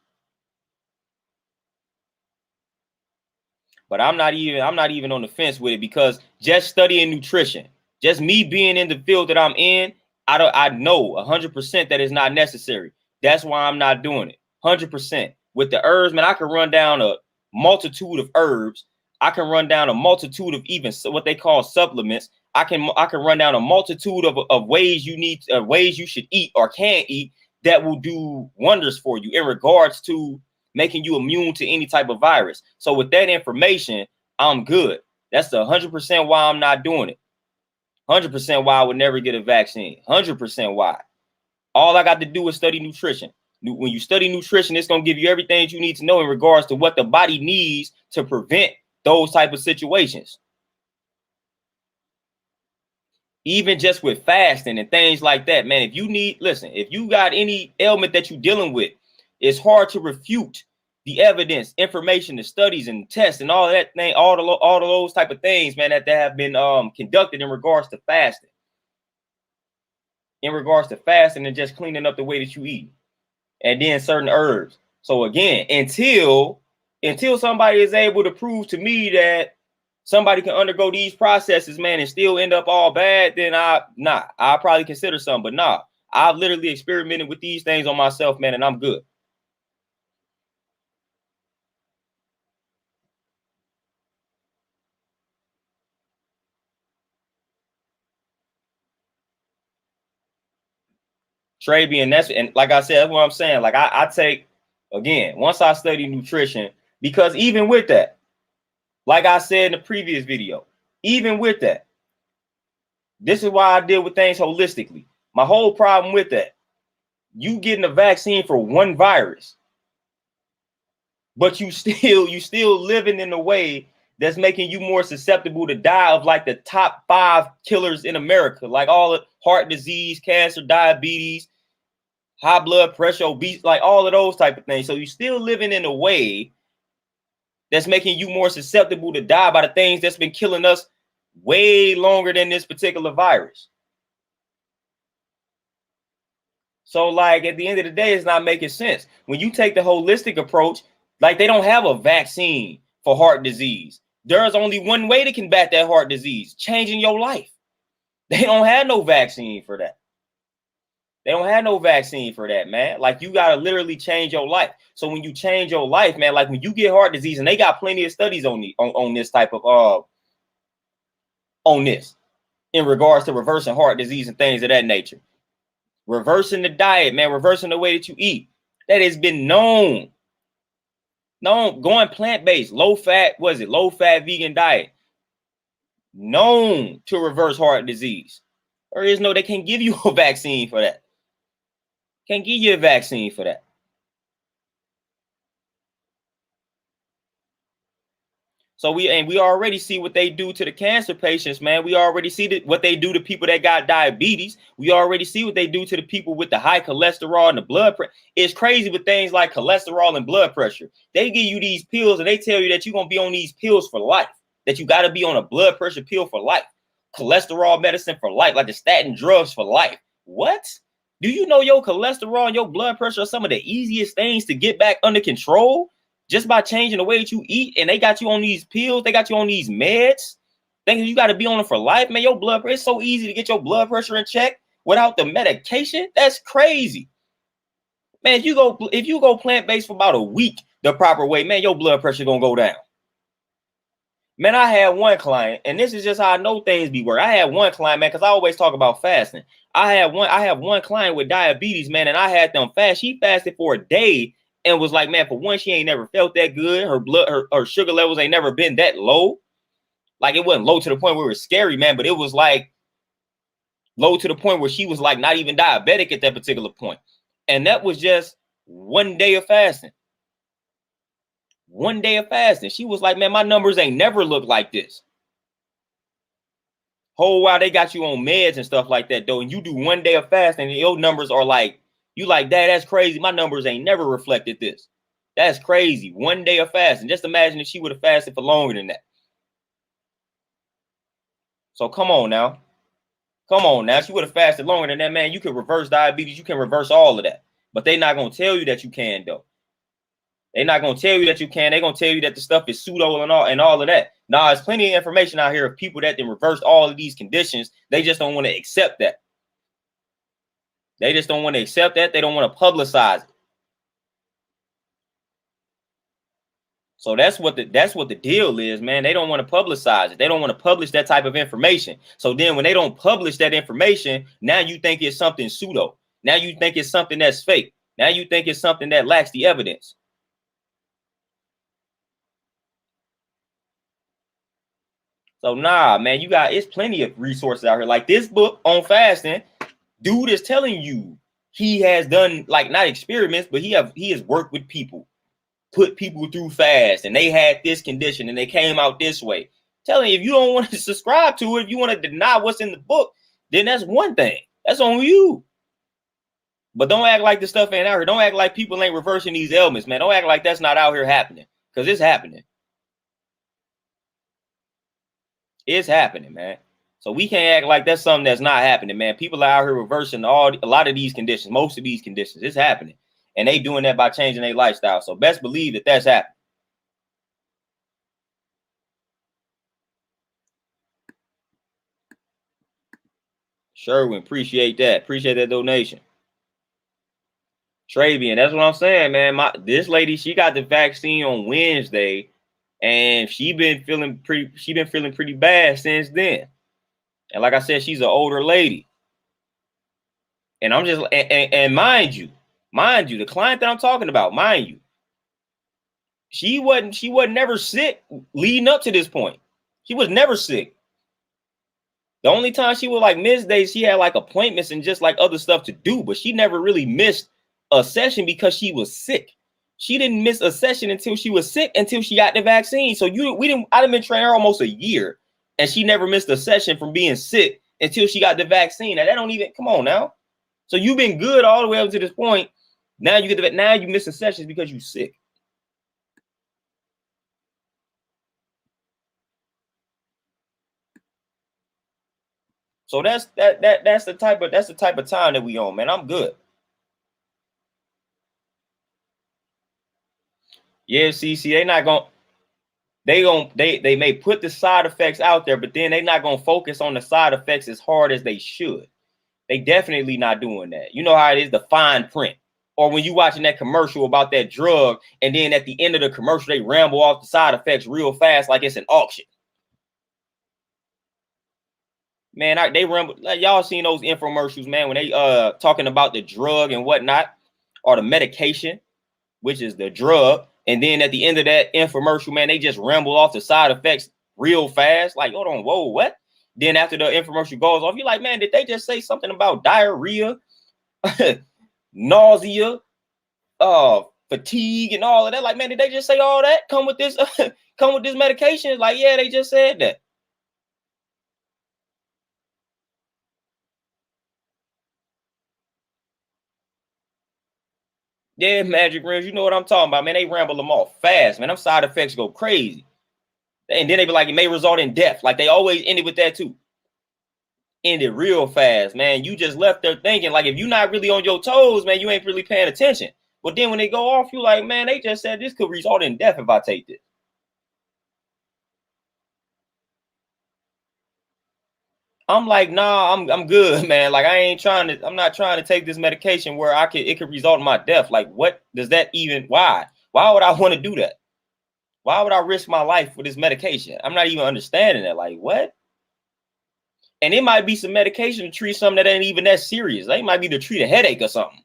But I'm not even on the fence with it, because just studying nutrition, just me being in the field that I'm in, I know 100% that is not necessary. That's why I'm not doing it. 100%. With the herbs, man, I can run down a multitude of herbs. I can run down a multitude of even what they call supplements. I can run down a multitude of ways ways you should eat or can eat that will do wonders for you in regards to making you immune to any type of virus. So with that information, I'm good. That's the 100% why I'm not doing it. 100% why I would never get a vaccine. 100% why. All I got to do is study nutrition. When you study nutrition, it's going to give you everything that you need to know in regards to what the body needs to prevent those type of situations. Even just with fasting and things like that, man, if you got any ailment that you're dealing with, it's hard to refute the evidence, information, the studies and tests and all of that thing, all of those type of things, man, that have been conducted in regards to fasting. In regards to fasting and just cleaning up the way that you eat. And then certain herbs. So again, until somebody is able to prove to me that somebody can undergo these processes, man, and still end up all bad, then I'll probably consider something. But I've literally experimented with these things on myself, man, and I'm good. Travian, and like I said, that's what I'm saying. Like I take, again, once I study nutrition, because even with that, like I said in the previous video, even with that, this is why I deal with things holistically. My whole problem with that, you getting a vaccine for one virus, but you still living in a way that's making you more susceptible to die of like the top 5 killers in America, like all the heart disease, cancer, diabetes, high blood pressure, obesity, like all of those type of things. So you still living in a way that's making you more susceptible to die by the things that's been killing us way longer than this particular virus. So like at the end of the day, it's not making sense. When you take the holistic approach, like they don't have a vaccine for heart disease. There's only one way to combat that heart disease: changing your life. They don't have no vaccine for that. They don't have no vaccine for that, man. Like you got to literally change your life. So when you change your life, man, like when you get heart disease, and they got plenty of studies on this type of on this in regards to reversing heart disease and things of that nature. Reversing the diet, man, reversing the way that you eat. That has been known. Going plant-based, low-fat vegan diet. Known to reverse heart disease. There is no, they can't give you a vaccine for that. Can't give you a vaccine for that. So we already see what they do to the cancer patients, man. We already see what they do to people that got diabetes. We already see what they do to the people with the high cholesterol and the blood pressure. It's crazy with things like cholesterol and blood pressure. They give you these pills and they tell you that you're going to be on these pills for life, that you got to be on a blood pressure pill for life, cholesterol medicine for life, like the statin drugs for life. What? Do you know your cholesterol and your blood pressure are some of the easiest things to get back under control? Just by changing the way that you eat, and they got you on these pills, they got you on these meds, thinking you got to be on them for life, man. Your blood pressure, it's so easy to get your blood pressure in check without the medication. That's crazy, man. If you go plant-based for about a week the proper way, man, your blood pressure gonna go down. Man, I had one client, and this is just how I know things be work. I had one client, man, because I always talk about fasting. I have one client with diabetes, man, and I had them fast. She fasted for a day and was like, man, for one, she ain't never felt that good. Her sugar levels ain't never been that low. Like, it wasn't low to the point where it was scary, man, but it was like low to the point where she was like not even diabetic at that particular point. And that was just one day of fasting. One day of fasting. She was like, man, my numbers ain't never looked like this. Whole while they got you on meds and stuff like that, though, and you do one day of fasting and your numbers are like, you like, Dad, that's crazy. My numbers ain't never reflected this. That's crazy. One day of fasting. Just imagine if she would have fasted for longer than that. So come on now. Come on now. If she would have fasted longer than that, man, you can reverse diabetes. You can reverse all of that. But they're not going to tell you that you can, though. They're not going to tell you that you can. They're going to tell you that the stuff is pseudo and all of that. Nah, there's plenty of information out here of people that can reverse all of these conditions. They just don't want to accept that. They just don't want to accept that. They don't want to publicize it. So that's what the deal is, man. They don't want to publicize it. They don't want to publish that type of information. So then when they don't publish that information, now you think it's something pseudo. Now you think it's something that's fake. Now you think it's something that lacks the evidence. So nah, man, it's plenty of resources out here. Like this book on fasting, dude is telling you he has done like not experiments, but he has worked with people, put people through fast, and they had this condition and they came out this way. Telling you, if you don't want to subscribe to it, if you want to deny what's in the book, then that's one thing. That's on you. But don't act like the stuff ain't out here. Don't act like people ain't reversing these ailments, man. Don't act like that's not out here happening, because it's happening. It's happening, man. So we can't act like that's something that's not happening, man. People are out here reversing a lot of these conditions, most of these conditions. It's happening. And they doing that by changing their lifestyle. So best believe that that's happening. Sherwin, appreciate that. Appreciate that donation. Travian, that's what I'm saying, man. This lady, she got the vaccine on Wednesday, and she been feeling pretty bad since then. And like I said, she's an older lady. And I'm just and mind you, the client that I'm talking about, mind you, she wasn't never sick leading up to this point. She was never sick. The only time she would like miss days, she had like appointments and just like other stuff to do, but she never really missed a session because she was sick. She didn't miss a session until she was sick, until she got the vaccine. So I'd have been training her almost a year, and she never missed a session from being sick until she got the vaccine. Now that don't even come on now. So you've been good all the way up to this point. Now you missing sessions because you're sick. So that's the type of time that we on, man. I'm good. Yeah, see, they not gonna they may put the side effects out there, but then they not gonna focus on the side effects as hard as they should. They definitely not doing that. You know how it is, the fine print. Or when you watching that commercial about that drug, and then at the end of the commercial, they ramble off the side effects real fast like it's an auction. Man, they ramble. Like, y'all seen those infomercials, man, when they talking about the drug and whatnot, or the medication, which is the drug. And then at the end of that infomercial, man, they just ramble off the side effects real fast. Like, hold on, whoa, what? Then after the infomercial goes off, you're like, man, did they just say something about diarrhea, nausea, fatigue, and all of that? Like, man, did they just say all that? Come with this, come with this medication? Like, yeah, they just said that. Yeah, magic rings. You know what I'm talking about, man. They ramble them off fast, man. Them side effects go crazy. And then they be like, it may result in death. Like they always ended with that too. Ended real fast, man. You just left there thinking, like, if you're not really on your toes, man, you ain't really paying attention. But then when they go off, you like, man, they just said this could result in death if I take this. I'm like, nah, I'm good, man. Like I'm not trying to take this medication where it could result in my death. Like, what does that even why? Why would I want to do that? Why would I risk my life for this medication? I'm not even understanding that. Like, what? And it might be some medication to treat something that ain't even that serious. They might be to treat a headache or something.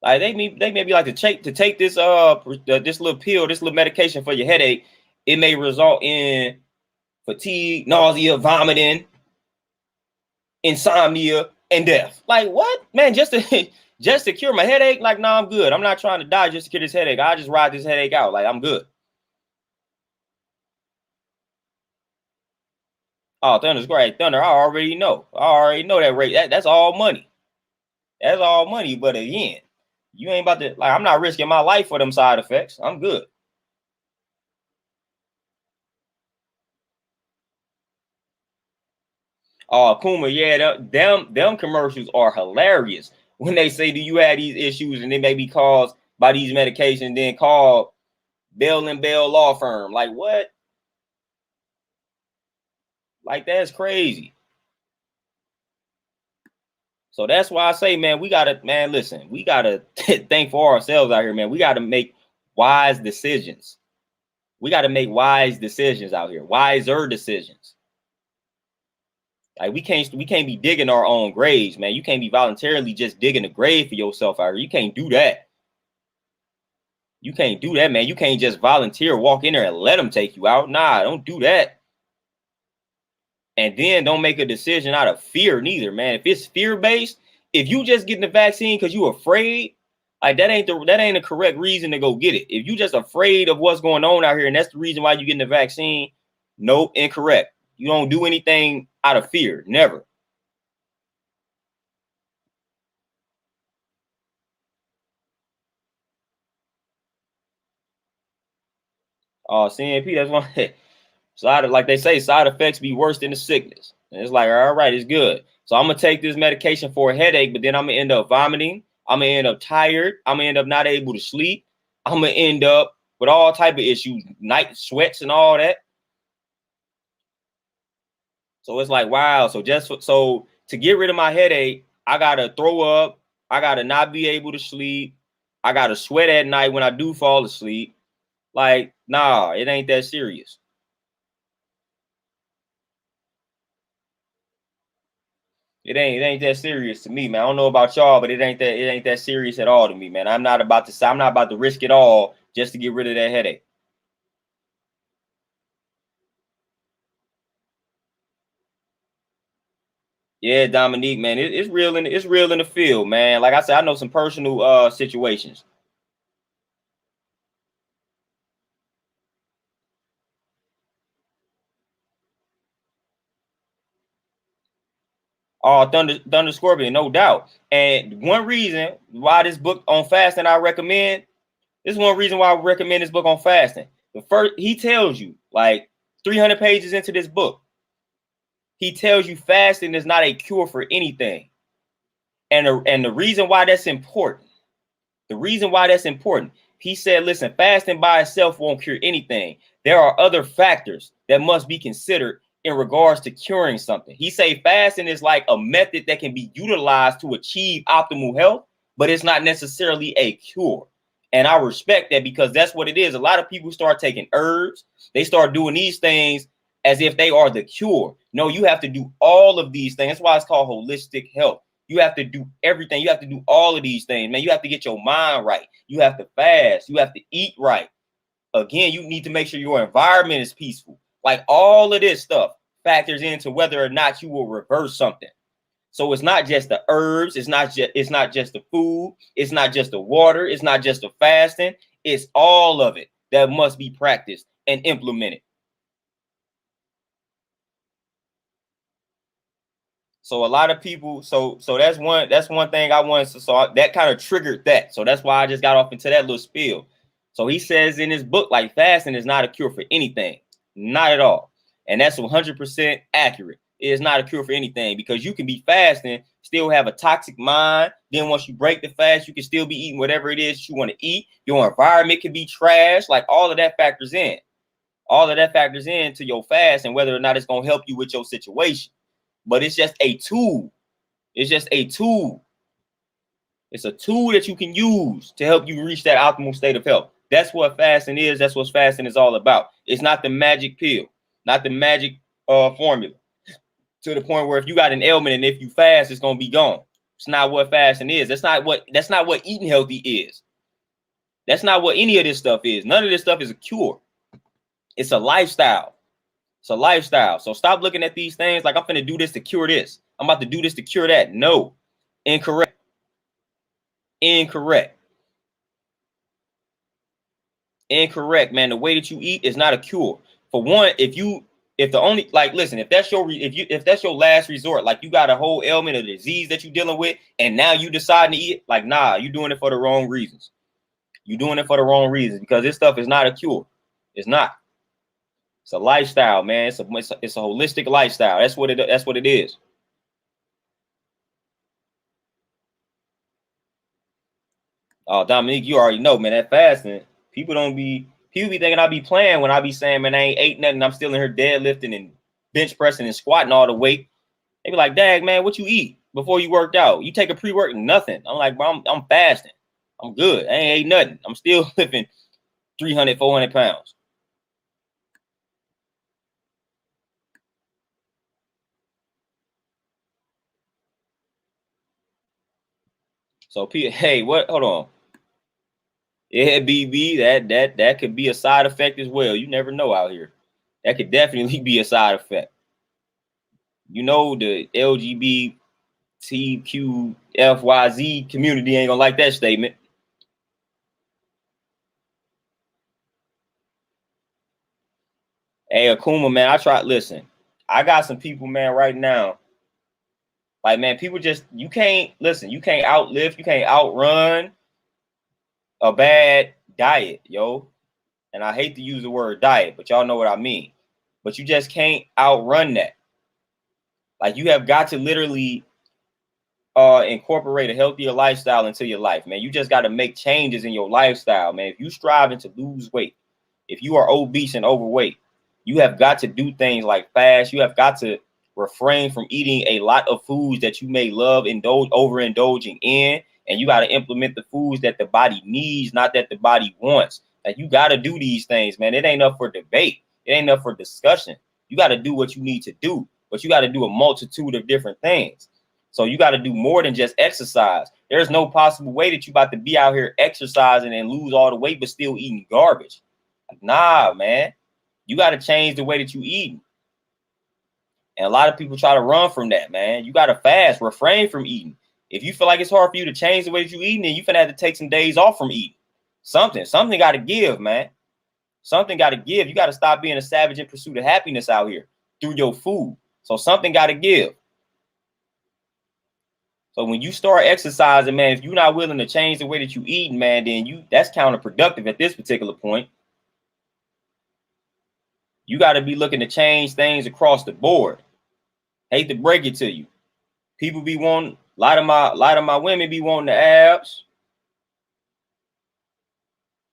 Like they may be like to take this this little pill, this little medication for your headache. It may result in fatigue, nausea, vomiting, insomnia, and death. Like, what? Man, just to just to cure my headache? Like, no, I'm good. I'm not trying to die just to cure this headache. I just ride this headache out. Like, I'm good. Oh, Thunder's great. Thunder, I already know. I already know that rate. That's all money. That's all money. But again, you ain't about to, like, I'm not risking my life for them side effects. I'm good. Oh, Kuma, yeah, them commercials are hilarious when they say, "Do you have these issues?" and they may be caused by these medications, then call Bell and Bell Law Firm. Like, what? Like, that's crazy. So that's why I say, man, we gotta, man, listen, we gotta think for ourselves out here, man. We gotta make wise decisions. We gotta make wise decisions out here, wiser decisions. Like, we can't be digging our own graves, man. You can't be voluntarily just digging a grave for yourself out here. You can't do that. You can't do that, man. You can't just volunteer, walk in there and let them take you out. Nah, don't do that. And then don't make a decision out of fear neither, man. If it's fear-based, if you just getting the vaccine because you're afraid, like that ain't the correct reason to go get it. If you just afraid of what's going on out here, and that's the reason why you're getting the vaccine, nope, incorrect. You don't do anything out of fear. Never. CNP, that's one. Like they say, side effects be worse than the sickness. And it's like, all right, it's good. So I'm gonna take this medication for a headache, but then I'm gonna end up vomiting. I'm gonna end up tired. I'm gonna end up not able to sleep. I'm gonna end up with all type of issues, night sweats and all that. So it's like, wow. So to get rid of my headache, I gotta throw up. I gotta not be able to sleep. I gotta sweat at night when I do fall asleep. Like, nah, it ain't that serious. It ain't that serious to me, man. I don't know about y'all, but it ain't that serious at all to me, man. I'm not about to risk it all just to get rid of that headache. Yeah, Dominique, man, it's real in the field, man. Like I said, I know some personal situations. Oh, Thunder Scorpion, no doubt. And one reason why this book on fasting I recommend, this is one reason why I recommend this book on fasting. The first, he tells you, like 300 pages into this book, he tells you fasting is not a cure for anything. And the reason why that's important, the reason why that's important, he said, listen, fasting by itself won't cure anything. There are other factors that must be considered in regards to curing something. He say fasting is like a method that can be utilized to achieve optimal health, but it's not necessarily a cure. And I respect that because that's what it is. A lot of people start taking herbs. They start doing these things as if they are the cure. No, you have to do all of these things. That's why it's called holistic health. You have to do everything. You have to do all of these things, man. You have to get your mind right. You have to fast. You have to eat right. Again, you need to make sure your environment is peaceful. Like all of this stuff factors into whether or not you will reverse something. So it's not just the herbs, it's not just the food, it's not just the water, it's not just the fasting, it's all of it that must be practiced and implemented. So a lot of people, so that's one thing I wanted to, that kind of triggered that. So that's why I just got off into that little spiel. So he says in his book, like fasting is not a cure for anything, not at all, and that's 100% accurate. It is not a cure for anything because you can be fasting, still have a toxic mind. Then once you break the fast, you can still be eating whatever it is you want to eat. Your environment can be trash. Like all of that factors in. All of that factors into your fast and whether or not it's gonna help you with your situation. But it's just a tool. It's just a tool. It's a tool that you can use to help you reach that optimal state of health. That's what fasting is. That's what fasting is all about. It's not the magic pill, not the magic formula to the point where if you got an ailment and if you fast, it's gonna be gone. It's not what fasting is. That's not what eating healthy is. That's not what any of this stuff is. None of this stuff is a cure. It's a lifestyle. It's a lifestyle. So stop looking at these things like I'm finna do this to cure this. I'm about to do this to cure that. No, incorrect. Incorrect. Incorrect, man. The way that you eat is not a cure. For one, if the only like listen, if that's your last resort, like you got a whole ailment or disease that you're dealing with, and now you deciding to eat it, like nah, you're doing it for the wrong reasons. You're doing it for the wrong reasons because this stuff is not a cure. It's not. It's a lifestyle, man. It's a holistic lifestyle. That's what it is. Oh, Dominique, you already know, man. That fasting, people be thinking I be playing when I be saying, man, I ain't ate nothing. I'm still in here deadlifting and bench pressing and squatting all the weight. They be like, Dag, man, what you eat before you worked out? You take a pre-work? Nothing. I'm like, bro, I'm fasting. I'm good. I ain't ate nothing. I'm still lifting 300, 400 pounds. So, hey, what? Hold on. Yeah, BB, that could be a side effect as well. You never know out here. That could definitely be a side effect. You know, the LGBTQFYZ community ain't gonna like that statement. Hey, Akuma, man, listen, I got some people, man, right now. Like, man, people just, you can't outlift, you can't outrun a bad diet, yo. And I hate to use the word diet, but y'all know what I mean. But you just can't outrun that. Like, you have got to literally incorporate a healthier lifestyle into your life, man. You just got to make changes in your lifestyle, man. If you striving to lose weight, if you are obese and overweight, you have got to do things like fast. You have got to refrain from eating a lot of foods that you may love, overindulging in, and you got to implement the foods that the body needs, not that the body wants. Like, you got to do these things, man. It ain't up for debate. It ain't up for discussion. You got to do what you need to do, but you got to do a multitude of different things. So you got to do more than just exercise. There's no possible way that you about to be out here exercising and lose all the weight, but still eating garbage. Like, nah, man. You got to change the way that you eat. And a lot of people try to run from that, man. You got to fast, refrain from eating. If you feel like it's hard for you to change the way that you eat, then you finna have to take some days off from eating. Something got to give, man. Something got to give. You got to stop being a savage in pursuit of happiness out here through your food. So something got to give. So when you start exercising, man, if you're not willing to change the way that you eat, man, then that's counterproductive at this particular point. You got to be looking to change things across the board. Hate to break it to you. People be wanting, a lot of my women be wanting the abs.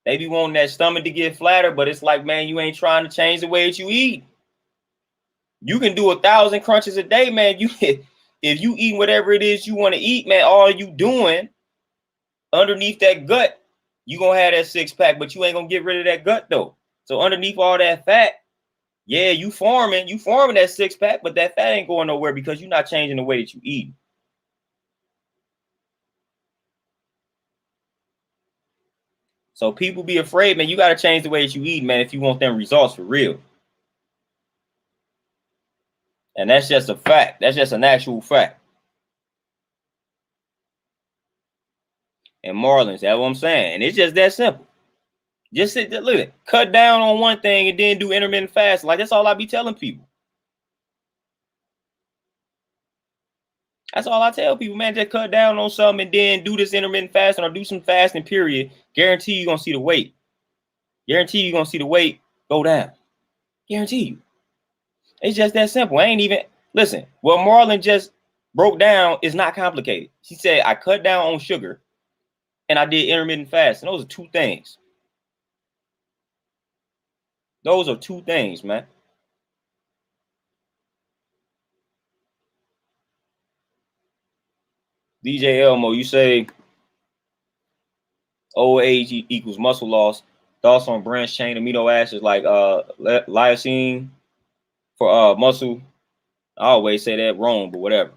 They be wanting that stomach to get flatter, but it's like, man, you ain't trying to change the way that you eat. You can do 1,000 crunches a day, man. If you eat whatever it is you want to eat, man, all you doing underneath that gut, you gonna have that 6-pack, but you ain't gonna get rid of that gut though. So underneath all that fat, yeah, you forming that 6-pack, but that fat ain't going nowhere because you're not changing the way that you eat. So people be afraid, man. You got to change the way that you eat, man, if you want them results for real. And that's just a fact. That's just an actual fact. And Marlins, that's what I'm saying. And it's just that simple. Just look at it. Cut down on one thing and then do intermittent fasting. Like, that's all I be telling people. That's all I tell people, man. Just cut down on something and then do this intermittent fasting or do some fasting, period. Guarantee you're going to see the weight. Guarantee you're going to see the weight go down. Guarantee you. It's just that simple. I ain't even, listen, what Marlon just broke down is not complicated. She said, I cut down on sugar and I did intermittent fasting. Those are two things. Those are two things, man. DJ Elmo, you say Old age equals muscle loss. Thoughts on branch chain amino acids like lysine for muscle. I always say that wrong, but whatever.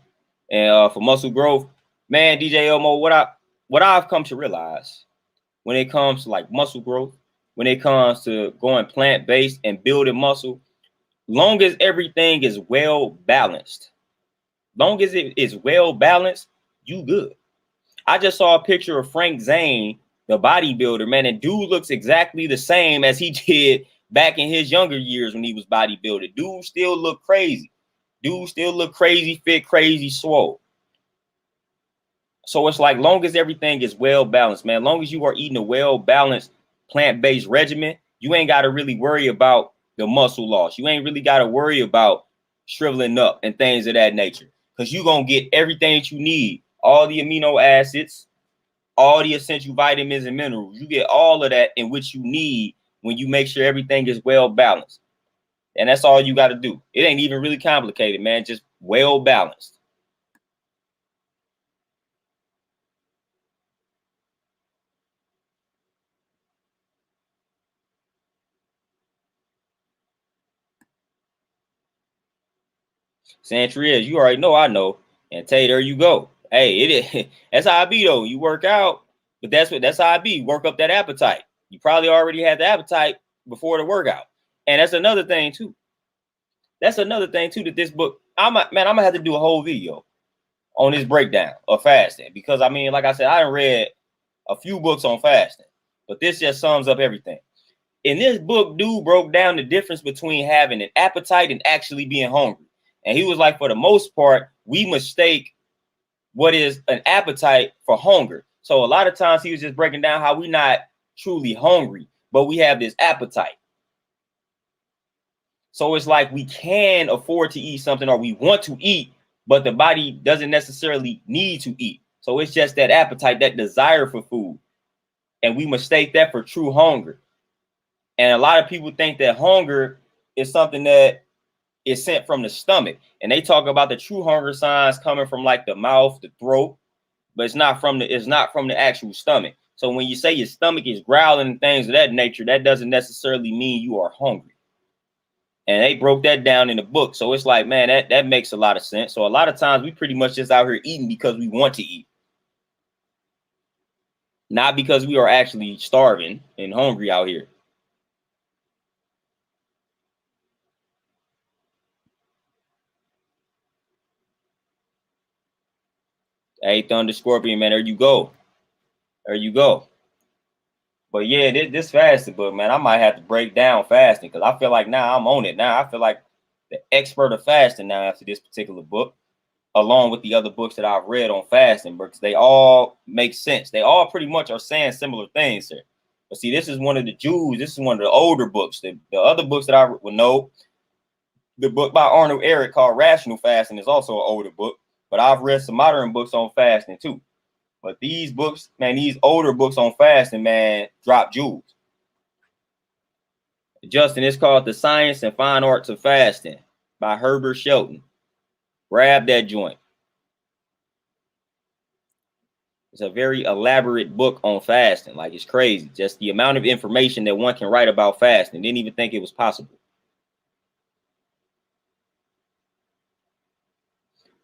And for muscle growth, man, DJ Elmo, what I've come to realize when it comes to like muscle growth, when it comes to going plant-based and building muscle, long as everything is well balanced, long as it is well balanced, you good. I just saw a picture of Frank Zane, the bodybuilder, man, and dude looks exactly the same as he did back in his younger years when he was bodybuilding. Dude still look crazy. Dude still look crazy, fit, crazy, swole. So it's like, long as everything is well balanced, man, long as you are eating a well balanced plant-based regimen, you ain't got to really worry about the muscle loss. You ain't really got to worry about shriveling up and things of that nature, because you're going to get everything that you need, all the amino acids, all the essential vitamins and minerals. You get all of that in which you need when you make sure everything is well balanced. And that's all you got to do. It ain't even really complicated, man. Just well balanced. Santriez, you already know I know. And Tay, there you go. Hey, it is that's how I be though. You work out, but that's how I be. Work up that appetite. You probably already had the appetite before the workout. And that's another thing too. That's another thing too, that this book, I'm gonna have to do a whole video on this breakdown of fasting, because I mean, like I said, I done read a few books on fasting, but this just sums up everything. In this book, dude broke down the difference between having an appetite and actually being hungry. And he was like, for the most part, we mistake what is an appetite for hunger. So a lot of times he was just breaking down how we're not truly hungry, but we have this appetite. So it's like we can afford to eat something, or we want to eat, but the body doesn't necessarily need to eat. So it's just that appetite, that desire for food. And we mistake that for true hunger. And a lot of people think that hunger is something that is sent from the stomach. And they talk about the true hunger signs coming from like the mouth, the throat, but it's not from the actual stomach. So when you say your stomach is growling and things of that nature, that doesn't necessarily mean you are hungry. And they broke that down in the book. So it's like, man, that makes a lot of sense. So a lot of times we pretty much just out here eating because we want to eat, not because we are actually starving and hungry out here. Hey, Thunder Scorpion, man, there you go. There you go. But yeah, this fasting book, man, I might have to break down fasting, because I feel like now I'm on it. Now I feel like the expert of fasting now after this particular book, along with the other books that I've read on fasting, because they all make sense. They all pretty much are saying similar things here. But see, this is one of the jewels. This is one of the older books. The other books that I would know, the book by Arnold Ehret called Rational Fasting is also an older book. But I've read some modern books on fasting too. But these books, man, these older books on fasting, man, drop jewels. Justin, it's called The Science and Fine Arts of Fasting by Herbert Shelton. Grab that joint. It's a very elaborate book on fasting. Like, it's crazy. Just the amount of information that one can write about fasting. Didn't even think it was possible.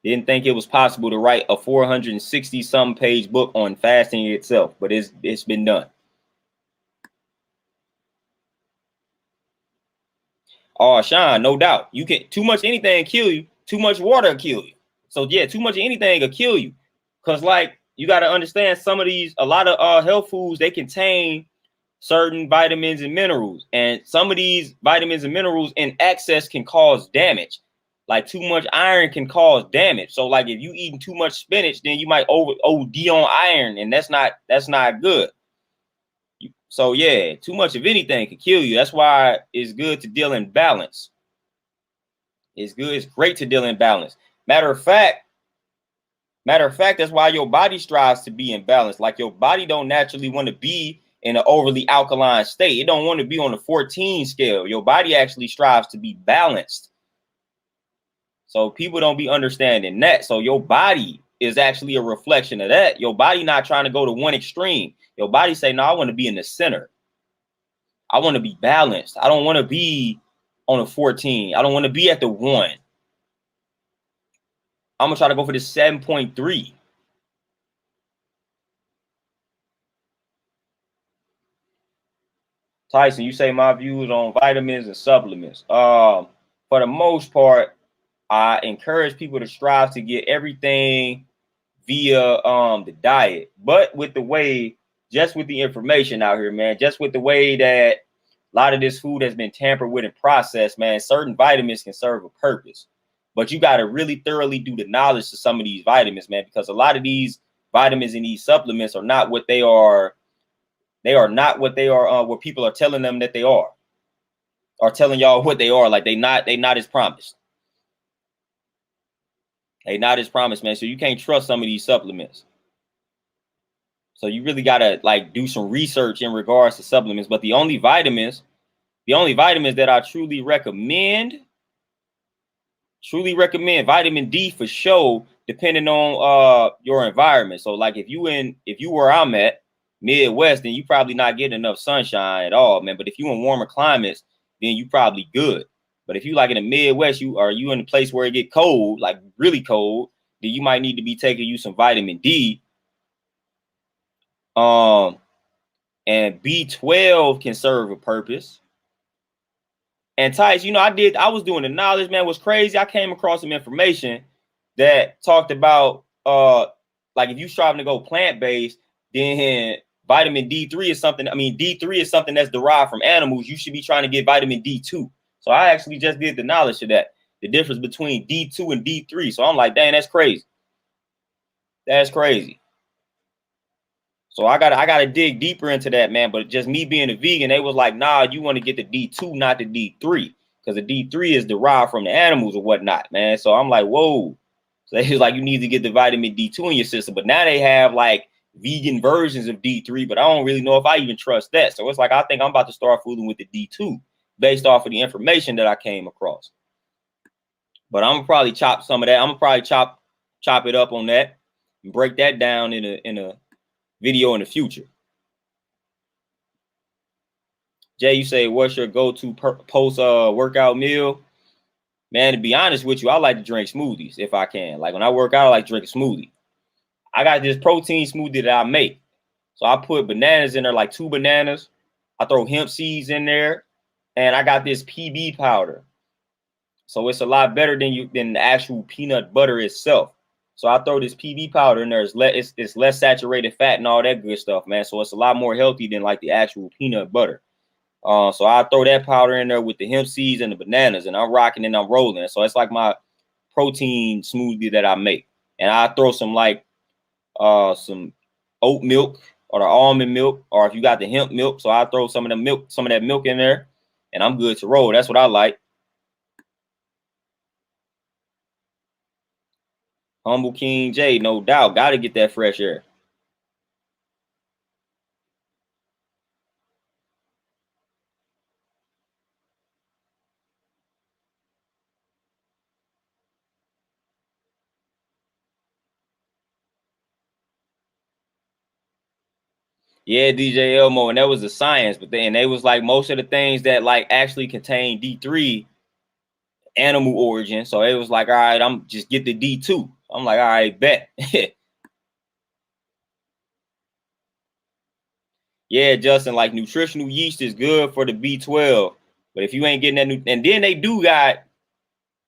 Didn't think it was possible to write a 460-some page book on fasting itself, but it's been done. Oh, Sean, no doubt. You can too much anything kill you. Too much water will kill you. So yeah, too much anything will kill you. Cause like you got to understand, a lot of health foods, they contain certain vitamins and minerals, and some of these vitamins and minerals in excess can cause damage. Like too much iron can cause damage. So like if you eating too much spinach, then you might OD on iron, and that's not good. So yeah, too much of anything can kill you. That's why it's good to deal in balance. It's good. It's great to deal in balance. Matter of fact, that's why your body strives to be in balance. Like your body don't naturally want to be in an overly alkaline state. It don't want to be on the 14 scale. Your body actually strives to be balanced. So people don't be understanding that. So your body is actually a reflection of that. Your body not trying to go to one extreme. Your body say, no, I want to be in the center. I want to be balanced. I don't want to be on a 14. I don't want to be at the 1. I'm going to try to go for the 7.3. Tyson, you say my views on vitamins and supplements. For the most part, I encourage people to strive to get everything via the diet, but with the way, just with the information out here, man, just with the way that a lot of this food has been tampered with and processed, man, certain vitamins can serve a purpose, but you got to really thoroughly do the knowledge to some of these vitamins, man, because a lot of these vitamins and these supplements are not what they are. They are not what they are. What people are telling them that they are telling y'all what they are. Like they not as promised. They not as promised, man. So you can't trust some of these supplements. So you really gotta like do some research in regards to supplements. But the only vitamins that I truly recommend vitamin D for sure, depending on your environment. So like if you where I'm at, Midwest, then you probably not getting enough sunshine at all, man. But if you in warmer climates, then you probably good. But if you like in the Midwest, you in a place where it get cold, like really cold, then you might need to be taking you some vitamin D. And B12 can serve a purpose. And Tice, I was doing the knowledge, man, was crazy. I came across some information that talked about like if you striving to go plant-based, then vitamin D3 is something. I mean, D3 is something that's derived from animals. You should be trying to get vitamin D2. So I actually just did the knowledge of that, the difference between D2 and D3. So I'm like, dang, that's crazy. That's crazy. So I gotta dig deeper into that, man. But just me being a vegan, they was like, nah, you want to get the D2, not the D3. Because the D3 is derived from the animals or whatnot, man. So I'm like, whoa. So they was like, you need to get the vitamin D2 in your system. But now they have like vegan versions of D3, but I don't really know if I even trust that. So it's like, I think I'm about to start fooling with the D2 based off of the information that I came across. But I'm gonna probably chop some of that. I'm gonna probably chop it up on that and break that down in a video in the future. Jay, you say, what's your go-to post workout meal? Man, to be honest with you, I like to drink smoothies if I can. Like when I work out, I like to drink a smoothie. I got this protein smoothie that I make. So I put bananas in there, like 2 bananas. I throw hemp seeds in there, and I got this PB powder. So it's a lot better than the actual peanut butter itself. So I throw this PB powder in there. It's less saturated fat and all that good stuff, man. So it's a lot more healthy than like the actual peanut butter. So I throw that powder in there with the hemp seeds and the bananas, and I'm rocking and I'm rolling. So it's like my protein smoothie that I make. And I throw some like some oat milk or the almond milk, or if you got the hemp milk. So I throw some of that milk in there, and I'm good to roll. That's what I like. Humble King J, no doubt. Got to get that fresh air. Yeah, DJ Elmo, and that was the science. But then they was like most of the things that like actually contain D3 animal origin. So it was like, all right, I'm just get the D2. I'm like, all right, bet. Yeah, Justin, like nutritional yeast is good for the B12. But if you ain't getting that and then they do got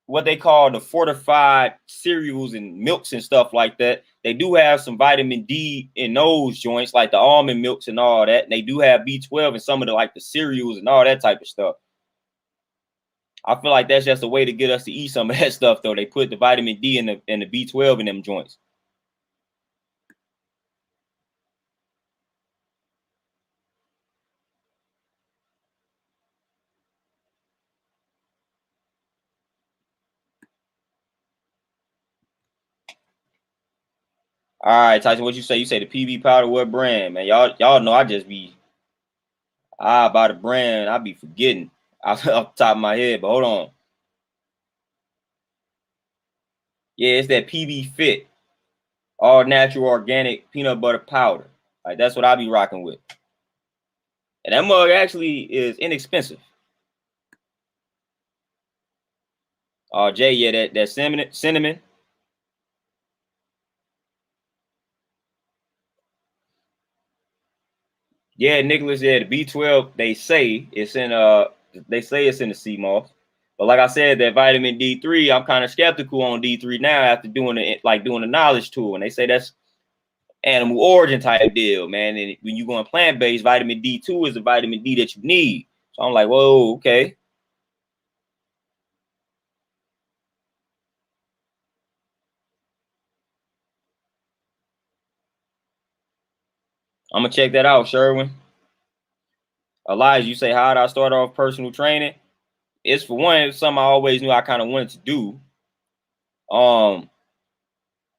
what they call the fortified cereals and milks and stuff like that. They do have some vitamin D in those joints, like the almond milks and all that. And they do have B12 and some of the like the cereals and all that type of stuff. I feel like that's just a way to get us to eat some of that stuff, though. They put the vitamin D and the B12 in them joints. All right, Tyson, what you say? You say the PB powder, what brand, man? Y'all know I buy the brand, I be forgetting off the top of my head, but hold on. Yeah, it's that PB Fit, all natural organic peanut butter powder. Like that's what I be rocking with. And that mug actually is inexpensive. Oh, Jay, yeah, that cinnamon. Yeah, Nicholas, yeah, the B12, they say it's in the sea moss. But like I said, that vitamin D3, I'm kind of skeptical on D3 now after doing the knowledge tool. And they say that's animal origin type deal, man. And when you go on plant-based, vitamin D2 is the vitamin D that you need. So I'm like, whoa, okay. I'm gonna check that out, Sherwin. Elijah, you say how did I start off personal training? It's for one, it's something I always knew I kind of wanted to do.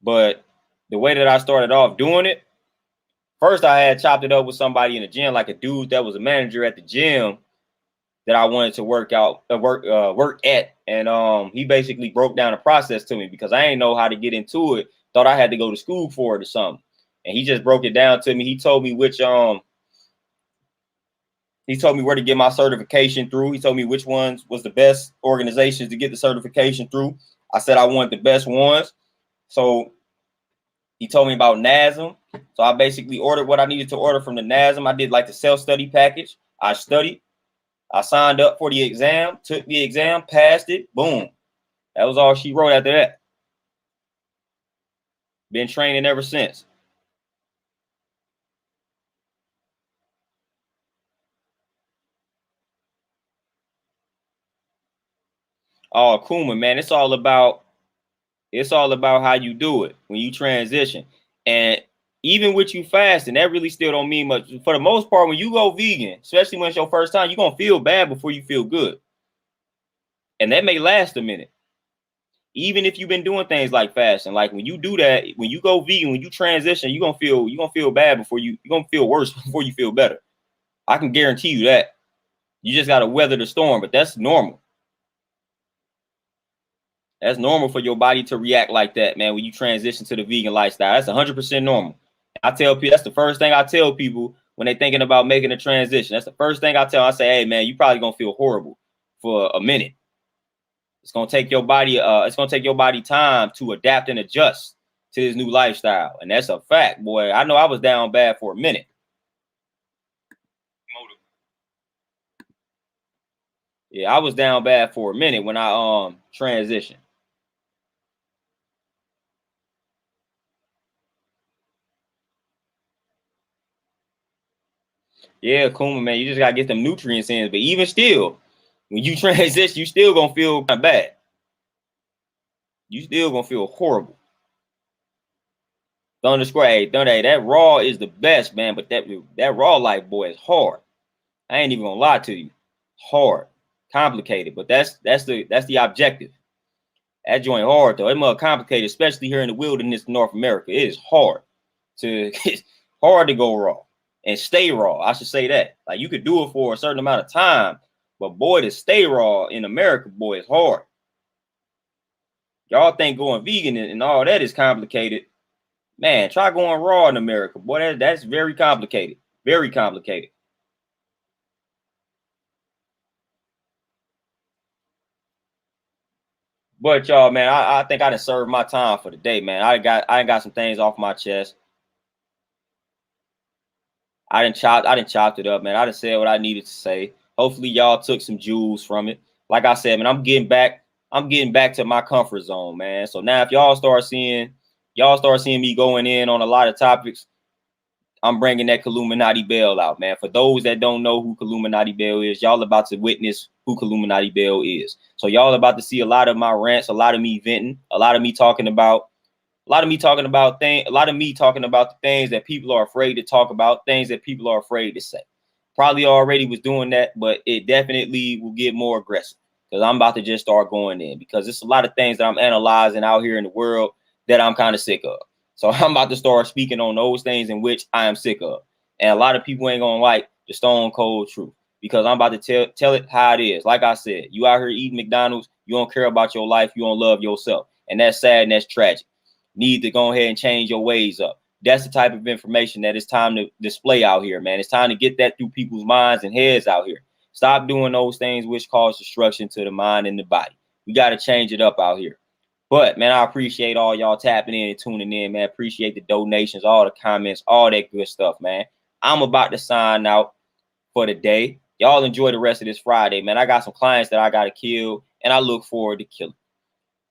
But the way that I started off doing it, first I had chopped it up with somebody in the gym, like a dude that was a manager at the gym that I wanted to work at, and he basically broke down the process to me because I didn't know how to get into it. Thought I had to go to school for it or something, and he just broke it down to me. He told me he told me where to get my certification through. He told me which ones was the best organizations to get the certification through. I said I want the best ones, so he told me about NASM. So I basically ordered what I needed to order from the NASM. I did like the self-study package. I studied. I signed up for the exam, took the exam, passed it. Boom. That was all she wrote after that. Been training ever since. Oh, Kuma, man, it's all about how you do it when you transition. And even with you fasting, that really still don't mean much. For the most part, when you go vegan, especially when it's your first time, you're gonna feel bad before you feel good. And that may last a minute. Even if you've been doing things like fasting, like when you do that, when you go vegan, when you transition, you're gonna feel bad before you're gonna feel worse before you feel better. I can guarantee you that. You just gotta weather the storm, but that's normal. That's normal for your body to react like that, man. When you transition to the vegan lifestyle, that's 100% normal. I tell people that's the first thing I tell people when they're thinking about making a transition. That's the first thing I tell. I say, hey, man, you probably gonna feel horrible for a minute. It's gonna take your body. It's gonna take your body time to adapt and adjust to this new lifestyle, and that's a fact, boy. I know I was down bad for a minute. Yeah, I was down bad for a minute when I transitioned. Yeah, Kuma, man, you just gotta get them nutrients in. But even still, when you transition, you still gonna feel kind of bad. You still gonna feel horrible. Thunder Square, hey, Thunder, hey, that raw is the best, man. But that raw life, boy, is hard. I ain't even gonna lie to you. Hard, complicated, but that's the objective. That joint hard though. It's more complicated, especially here in the wilderness of North America. It is hard it's hard to go raw and stay raw. I should say that. Like you could do it for a certain amount of time, but boy, to stay raw in America, boy, it's hard. Y'all think going vegan and all that is complicated. Man, try going raw in America. Boy, that's very complicated. Very complicated. But y'all, man, I think I done served my time for the day, man. I got some things off my chest. I didn't chopped it up, man. I done said what I needed to say. Hopefully y'all took some jewels from it. Like I said, man, I'm getting back to my comfort zone, man. So now if y'all start seeing me going in on a lot of topics, I'm bringing that Illuminati Bell out, man. For those that don't know who Illuminati Bell is, y'all about to witness who Illuminati Bell is. So y'all about to see a lot of my rants, a lot of me venting, a lot of me talking about the things that people are afraid to talk about, things that people are afraid to say. Probably already was doing that, but it definitely will get more aggressive because I'm about to just start going in because it's a lot of things that I'm analyzing out here in the world that I'm kind of sick of. So I'm about to start speaking on those things in which I am sick of. And a lot of people ain't gonna like the stone cold truth because I'm about to tell it how it is. Like I said, you out here eating McDonald's, you don't care about your life, you don't love yourself. And that's sad and that's tragic. Need to go ahead and change your ways up. That's the type of information that it's time to display out here, man. It's time to get that through people's minds and heads out here. Stop doing those things which cause destruction to the mind and the body. We got to change it up out here. But, man, I appreciate all y'all tapping in and tuning in, man. Appreciate the donations, all the comments, all that good stuff, man. I'm about to sign out for the day. Y'all enjoy the rest of this Friday, man. I got some clients that I got to kill, and I look forward to killing.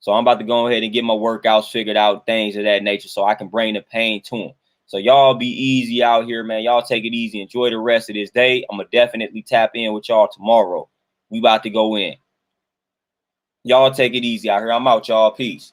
So I'm about to go ahead and get my workouts figured out, things of that nature, so I can bring the pain to them. So y'all be easy out here, man. Y'all take it easy. Enjoy the rest of this day. I'm going to definitely tap in with y'all tomorrow. We about to go in. Y'all take it easy out here. I'm out, y'all. Peace.